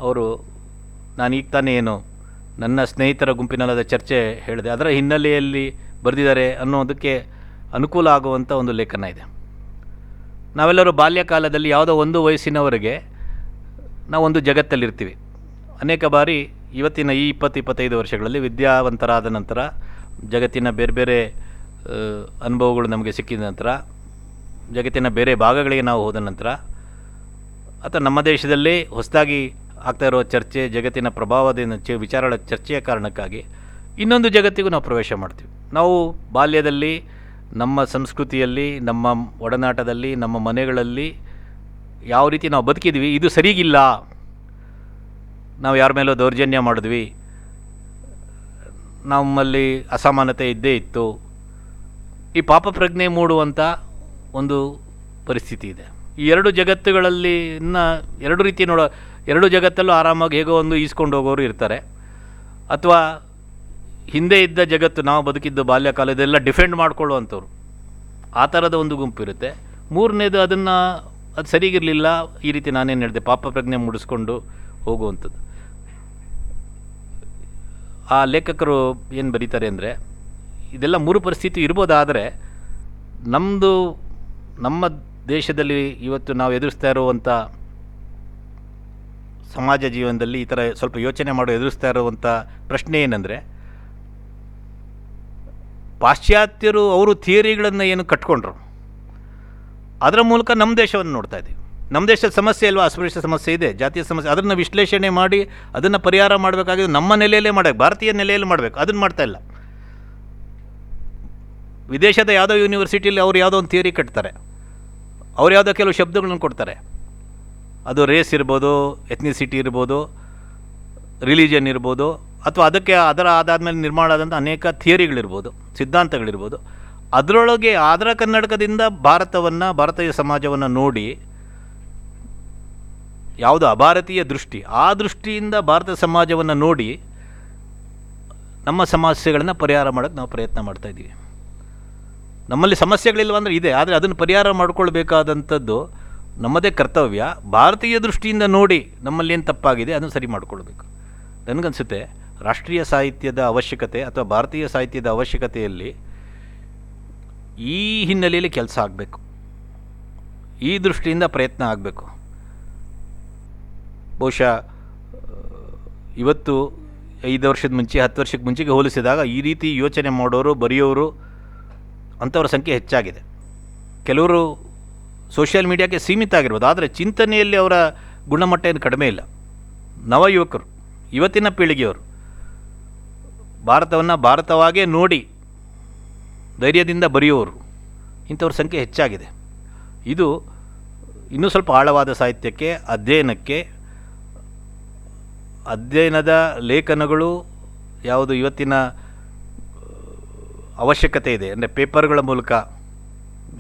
ಅವರು, ನಾನು ಈಗ ತಾನೇ ನನ್ನ ಸ್ನೇಹಿತರ ಗುಂಪಿನಲ್ಲದ ಚರ್ಚೆ ಹೇಳಿದೆ, ಅದರ ಹಿನ್ನೆಲೆಯಲ್ಲಿ ಬರೆದಿದ್ದಾರೆ ಅನ್ನೋದಕ್ಕೆ ಅನುಕೂಲ ಆಗುವಂಥ ಒಂದು ಲೇಖನ ಇದೆ. ನಾವೆಲ್ಲರೂ ಬಾಲ್ಯಕಾಲದಲ್ಲಿ ಯಾವುದೋ ಒಂದು ವಯಸ್ಸಿನವರೆಗೆ ನಾವೊಂದು ಜಗತ್ತಲ್ಲಿರ್ತೀವಿ. ಅನೇಕ ಬಾರಿ ಇವತ್ತಿನ ಈ 20-25 ವರ್ಷಗಳಲ್ಲಿ ವಿದ್ಯಾವಂತರಾದ ನಂತರ, ಜಗತ್ತಿನ ಬೇರೆ ಬೇರೆ ಅನುಭವಗಳು ನಮಗೆ ಸಿಕ್ಕಿದ ನಂತರ, ಜಗತ್ತಿನ ಬೇರೆ ಭಾಗಗಳಿಗೆ ನಾವು ಹೋದ ನಂತರ, ಅಥವಾ ನಮ್ಮ ದೇಶದಲ್ಲಿ ಹೊಸದಾಗಿ ಆಗ್ತಾ ಇರೋ ಚರ್ಚೆ, ಜಗತ್ತಿನ ಪ್ರಭಾವದಿಂದ ವಿಚಾರಗಳ ಚರ್ಚೆಯ ಕಾರಣಕ್ಕಾಗಿ ಇನ್ನೊಂದು ಜಗತ್ತಿಗೂ ನಾವು ಪ್ರವೇಶ ಮಾಡ್ತೀವಿ. ನಾವು ಬಾಲ್ಯದಲ್ಲಿ ನಮ್ಮ ಸಂಸ್ಕೃತಿಯಲ್ಲಿ, ನಮ್ಮ ಒಡನಾಟದಲ್ಲಿ, ನಮ್ಮ ಮನೆಗಳಲ್ಲಿ ಯಾವ ರೀತಿ ನಾವು ಬದುಕಿದ್ವಿ, ಇದು ಸರಿಗಿಲ್ಲ, ನಾವು ಯಾರ ಮೇಲೋ ದೌರ್ಜನ್ಯ ಮಾಡಿದ್ವಿ, ನಮ್ಮಲ್ಲಿ ಅಸಮಾನತೆ ಇದ್ದೇ ಇತ್ತು, ಈ ಪಾಪ ಪ್ರಜ್ಞೆ ಮೂಡುವಂಥ ಒಂದು ಪರಿಸ್ಥಿತಿ ಇದೆ. ಈ ಎರಡು ಜಗತ್ತುಗಳಲ್ಲಿ ಎರಡು ರೀತಿ ಎರಡು ಜಗತ್ತಲ್ಲೂ ಆರಾಮಾಗಿ ಹೇಗೋ ಒಂದು ಈಸ್ಕೊಂಡು ಹೋಗೋರು ಇರ್ತಾರೆ. ಅಥವಾ ಹಿಂದೆ ಇದ್ದ ಜಗತ್ತು, ನಾವು ಬದುಕಿದ್ದು ಬಾಲ್ಯಕಾಲದೆಲ್ಲ ಡಿಫೆಂಡ್ ಮಾಡ್ಕೊಳ್ಳುವಂಥವ್ರು, ಆ ಥರದ ಒಂದು ಗುಂಪು ಇರುತ್ತೆ. ಮೂರನೇದು ಅದು ಸರಿಗಿರಲಿಲ್ಲ, ಈ ರೀತಿ ನಾನೇನು ಹೇಳಿದೆ, ಪಾಪ ಪ್ರಜ್ಞೆ ಮೂಡಿಸ್ಕೊಂಡು ಇದೆಲ್ಲ ಮೂರು ಪರಿಸ್ಥಿತಿ ಇರ್ಬೋದಾದರೆ ನಮ್ಮ ದೇಶದಲ್ಲಿ ಇವತ್ತು ನಾವು ಎದುರಿಸ್ತಾ ಇರುವಂಥ ಸಮಾಜ ಜೀವನದಲ್ಲಿ ಈ ಥರ ಸ್ವಲ್ಪ ಯೋಚನೆ ಮಾಡೋ ಎದುರಿಸ್ತಾ ಇರುವಂಥ ಪ್ರಶ್ನೆ ಏನಂದರೆ, ಪಾಶ್ಚಾತ್ಯರು ಅವರು ಥಿಯರಿಗಳನ್ನು ಏನು ಕಟ್ಕೊಂಡ್ರು ಅದರ ಮೂಲಕ ನಮ್ಮ ದೇಶವನ್ನು ನೋಡ್ತಾ ಇದ್ದೀವಿ. ನಮ್ಮ ದೇಶದ ಸಮಸ್ಯೆ ಅಲ್ವಾ, ಅಸ್ಪೃಶ್ಯ ಸಮಸ್ಯೆ ಇದೆ, ಜಾತಿಯ ಸಮಸ್ಯೆ, ಅದನ್ನು ವಿಶ್ಲೇಷಣೆ ಮಾಡಿ ಅದನ್ನು ಪರಿಹಾರ ಮಾಡಬೇಕಾಗಿದೆ ನಮ್ಮ ನೆಲೆಯಲ್ಲೇ ಮಾಡಬೇಕು, ಭಾರತೀಯ ನೆಲೆಯಲ್ಲಿ ಮಾಡಬೇಕು. ಅದನ್ನು ಮಾಡ್ತಾ ಇಲ್ಲ. ವಿದೇಶದ ಯಾವುದೋ ಯೂನಿವರ್ಸಿಟಿಯಲ್ಲಿ ಅವ್ರು ಯಾವುದೋ ಒಂದು ಥಿಯರಿ ಕಟ್ತಾರೆ, ಅವ್ರು ಯಾವುದೋ ಕೆಲವು ಶಬ್ದಗಳನ್ನು ಕೊಡ್ತಾರೆ. ಅದು ರೇಸ್ ಇರ್ಬೋದು, ಎಥ್ನಿಸಿಟಿ ಇರ್ಬೋದು, ರಿಲಿಜನ್ ಇರ್ಬೋದು, ಅಥವಾ ಅದರ ಆದಾದ್ಮೇಲೆ ನಿರ್ಮಾಣ ಆದಂಥ ಅನೇಕ ಥಿಯರಿಗಳಿರ್ಬೋದು, ಸಿದ್ಧಾಂತಗಳಿರ್ಬೋದು. ಅದರೊಳಗೆ ಆದರ ಕನ್ನಡಕದಿಂದ ಭಾರತೀಯ ಸಮಾಜವನ್ನು ನೋಡಿ ಯಾವುದು ಅಭಾರತೀಯ ದೃಷ್ಟಿ, ಆ ದೃಷ್ಟಿಯಿಂದ ಭಾರತ ಸಮಾಜವನ್ನು ನೋಡಿ ನಮ್ಮ ಸಮಸ್ಯೆಗಳನ್ನು ಪರಿಹಾರ ಮಾಡೋಕ್ಕೆ ನಾವು ಪ್ರಯತ್ನ ಮಾಡ್ತಾಯಿದ್ದೀವಿ. ನಮ್ಮಲ್ಲಿ ಸಮಸ್ಯೆಗಳಿಲ್ವ ಅಂದರೆ ಇದೆ, ಆದರೆ ಅದನ್ನು ಪರಿಹಾರ ಮಾಡಿಕೊಳ್ಬೇಕಾದಂಥದ್ದು ನಮ್ಮದೇ ಕರ್ತವ್ಯ. ಭಾರತೀಯ ದೃಷ್ಟಿಯಿಂದ ನೋಡಿ ನಮ್ಮಲ್ಲಿ ಏನು ತಪ್ಪಾಗಿದೆ ಅದನ್ನು ಸರಿ ಮಾಡಿಕೊಳ್ಬೇಕು. ನನಗನ್ಸುತ್ತೆ ರಾಷ್ಟ್ರೀಯ ಸಾಹಿತ್ಯದ ಅವಶ್ಯಕತೆ ಅಥವಾ ಭಾರತೀಯ ಸಾಹಿತ್ಯದ ಅವಶ್ಯಕತೆಯಲ್ಲಿ ಈ ಹಿನ್ನೆಲೆಯಲ್ಲಿ ಕೆಲಸ ಆಗಬೇಕು, ಈ ದೃಷ್ಟಿಯಿಂದ ಪ್ರಯತ್ನ ಆಗಬೇಕು. ಬಹುಶಃ ಇವತ್ತು 5 ವರ್ಷದ ಮುಂಚೆ 10 ವರ್ಷಕ್ಕೆ ಮುಂಚೆಗೆ ಹೋಲಿಸಿದಾಗ ಈ ರೀತಿ ಯೋಚನೆ ಮಾಡೋರು, ಬರೆಯೋರು ಅಂಥವ್ರ ಸಂಖ್ಯೆ ಹೆಚ್ಚಾಗಿದೆ. ಕೆಲವರು ಸೋಷಿಯಲ್ ಮೀಡಿಯಾಕ್ಕೆ ಸೀಮಿತ ಆಗಿರ್ಬೋದು, ಆದರೆ ಚಿಂತನೆಯಲ್ಲಿ ಅವರ ಗುಣಮಟ್ಟ ಏನು ಕಡಿಮೆ ಇಲ್ಲ. ನವಯುವಕರು, ಇವತ್ತಿನ ಪೀಳಿಗೆಯವರು ಭಾರತವನ್ನು ಭಾರತವಾಗೇ ನೋಡಿ ಧೈರ್ಯದಿಂದ ಬರೆಯೋರು, ಇಂಥವ್ರ ಸಂಖ್ಯೆ ಹೆಚ್ಚಾಗಿದೆ. ಇದು ಇನ್ನೂ ಸ್ವಲ್ಪ ಆಳವಾದ ಸಾಹಿತ್ಯಕ್ಕೆ, ಅಧ್ಯಯನದ ಲೇಖನಗಳು ಯಾವುದು ಇವತ್ತಿನ ಅವಶ್ಯಕತೆ ಇದೆ, ಅಂದರೆ ಪೇಪರ್ಗಳ ಮೂಲಕ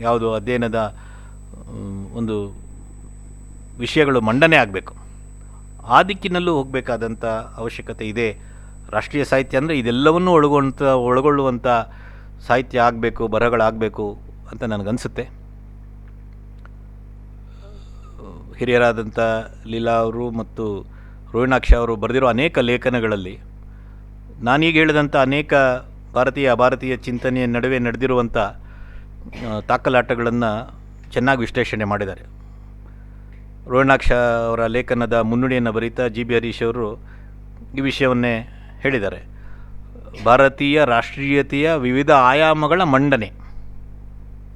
ಯಾವುದು ಅಧ್ಯಯನದ ಒಂದು ವಿಷಯಗಳು ಮಂಡನೆ ಆಗಬೇಕು, ಆ ದಿಕ್ಕಿನಲ್ಲೂ ಹೋಗಬೇಕಾದಂಥ ಅವಶ್ಯಕತೆ ಇದೆ. ರಾಷ್ಟ್ರೀಯ ಸಾಹಿತ್ಯ ಅಂದರೆ ಇದೆಲ್ಲವನ್ನೂ ಒಳಗೊಳ್ಳುವಂಥ ಸಾಹಿತ್ಯ ಆಗಬೇಕು, ಬರಹಗಳಾಗಬೇಕು ಅಂತ ನನಗನ್ಸುತ್ತೆ. ಹಿರಿಯರಾದಂಥ ಲೀಲಾ ಅವರು ಮತ್ತು ರೋಹಿಣಾಕ್ಷ ಅವರು ಬರೆದಿರೋ ಅನೇಕ ಲೇಖನಗಳಲ್ಲಿ ನಾನೀಗ ಹೇಳಿದಂಥ ಅನೇಕ ಭಾರತೀಯ ಅಭಾರತೀಯ ಚಿಂತನೆಯ ನಡುವೆ ನಡೆದಿರುವಂಥ ತಾಕಲಾಟಗಳನ್ನು ಚೆನ್ನಾಗಿ ವಿಶ್ಲೇಷಣೆ ಮಾಡಿದ್ದಾರೆ. ರೋಹಿಣಾಕ್ಷ ಅವರ ಲೇಖನದ ಮುನ್ನುಡಿಯನ್ನು ಬರೀತಾ GB ಹರೀಶ್ ಅವರು ಈ ವಿಷಯವನ್ನೇ ಹೇಳಿದ್ದಾರೆ. ಭಾರತೀಯ ರಾಷ್ಟ್ರೀಯತೆಯ ವಿವಿಧ ಆಯಾಮಗಳ ಮಂಡನೆ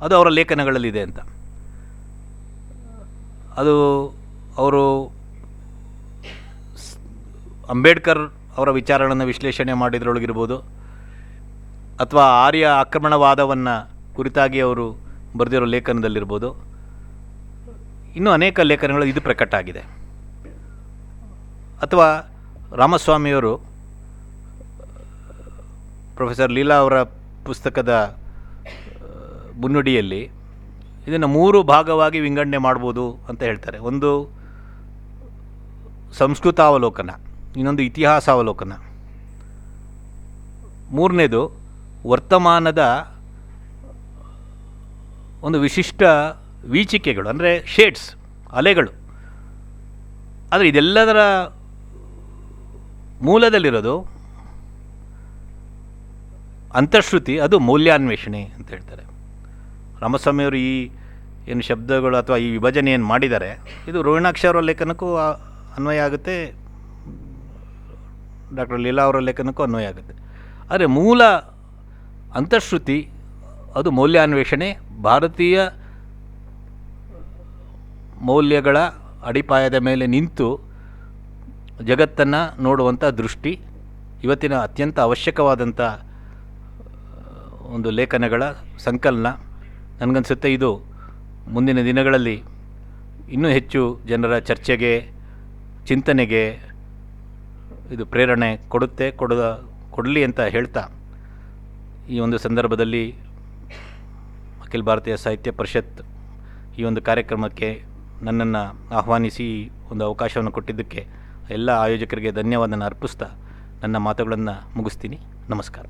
ಅದು ಅವರ ಲೇಖನಗಳಲ್ಲಿದೆ ಅಂತ. ಅದು ಅವರು ಅಂಬೇಡ್ಕರ್ ಅವರ ವಿಚಾರಗಳನ್ನು ವಿಶ್ಲೇಷಣೆ ಮಾಡಿದ್ರೊಳಗಿರ್ಬೋದು, ಅಥವಾ ಆರ್ಯ ಆಕ್ರಮಣವಾದವನ್ನು ಕುರಿತಾಗಿ ಅವರು ಬರೆದಿರೋ ಲೇಖನದಲ್ಲಿರ್ಬೋದು, ಇನ್ನೂ ಅನೇಕ ಲೇಖನಗಳು ಇದು ಪ್ರಕಟ ಆಗಿದೆ. ಅಥವಾ ರಾಮಸ್ವಾಮಿಯವರು ಪ್ರೊಫೆಸರ್ ಲೀಲಾ ಅವರ ಪುಸ್ತಕದ ಮುನ್ನುಡಿಯಲ್ಲಿ ಇದನ್ನು 3 ಭಾಗವಾಗಿ ವಿಂಗಡಣೆ ಮಾಡ್ಬೋದು ಅಂತ ಹೇಳ್ತಾರೆ. ಒಂದು ಸಂಸ್ಕೃತಾವಲೋಕನ, ಇನ್ನೊಂದು ಇತಿಹಾಸಾವಲೋಕನ, ಮೂರನೇದು ವರ್ತಮಾನದ ಒಂದು ವಿಶಿಷ್ಟ ವೀಚಿಕೆಗಳು, ಅಂದರೆ ಶೇಡ್ಸ್, ಅಲೆಗಳು. ಆದರೆ ಇದೆಲ್ಲದರ ಮೂಲದಲ್ಲಿರೋದು ಅಂತಃಶ್ರುತಿ, ಅದು ಮೌಲ್ಯಾನ್ವೇಷಣೆ ಅಂತ ಹೇಳ್ತಾರೆ. ರಾಮಸ್ವಾಮಿಯವರು ಈ ಏನು ಶಬ್ದಗಳು ಅಥವಾ ಈ ವಿಭಜನೆ ಏನು ಮಾಡಿದ್ದಾರೆ, ಇದು ರೋಹಿಣಾಕ್ಷ ಅವರ ಲೇಖನಕ್ಕೂ ಅನ್ವಯ ಆಗುತ್ತೆ, ಡಾಕ್ಟರ್ ಲೀಲಾ ಅವರ ಲೇಖನಕ್ಕೂ ಅನ್ವಯ ಆಗುತ್ತೆ. ಆದರೆ ಮೂಲ ಅಂತಃಶ್ರುತಿ ಅದು ಮೌಲ್ಯಾನ್ವೇಷಣೆ, ಭಾರತೀಯ ಮೌಲ್ಯಗಳ ಅಡಿಪಾಯದ ಮೇಲೆ ನಿಂತು ಜಗತ್ತನ್ನು ನೋಡುವಂಥ ದೃಷ್ಟಿ ಇವತ್ತಿನ ಅತ್ಯಂತ ಅವಶ್ಯಕವಾದಂಥ ಒಂದು ಲೇಖನಗಳ ಸಂಕಲನ. ನನಗನ್ಸುತ್ತೆ ಇದು ಮುಂದಿನ ದಿನಗಳಲ್ಲಿ ಇನ್ನೂ ಹೆಚ್ಚು ಜನರ ಚರ್ಚೆಗೆ, ಚಿಂತನೆಗೆ ಇದು ಪ್ರೇರಣೆ ಕೊಡಲಿ ಅಂತ ಹೇಳ್ತಾ, ಈ ಒಂದು ಸಂದರ್ಭದಲ್ಲಿ ಅಖಿಲ ಭಾರತೀಯ ಸಾಹಿತ್ಯ ಪರಿಷತ್ ಈ ಒಂದು ಕಾರ್ಯಕ್ರಮಕ್ಕೆ ನನ್ನನ್ನು ಆಹ್ವಾನಿಸಿ ಒಂದು ಅವಕಾಶವನ್ನು ಕೊಟ್ಟಿದ್ದಕ್ಕೆ ಎಲ್ಲ ಆಯೋಜಕರಿಗೆ ಧನ್ಯವಾದನ ಅರ್ಪಿಸ್ತಾ ನನ್ನ ಮಾತುಗಳನ್ನು ಮುಗಿಸ್ತೀನಿ. ನಮಸ್ಕಾರ.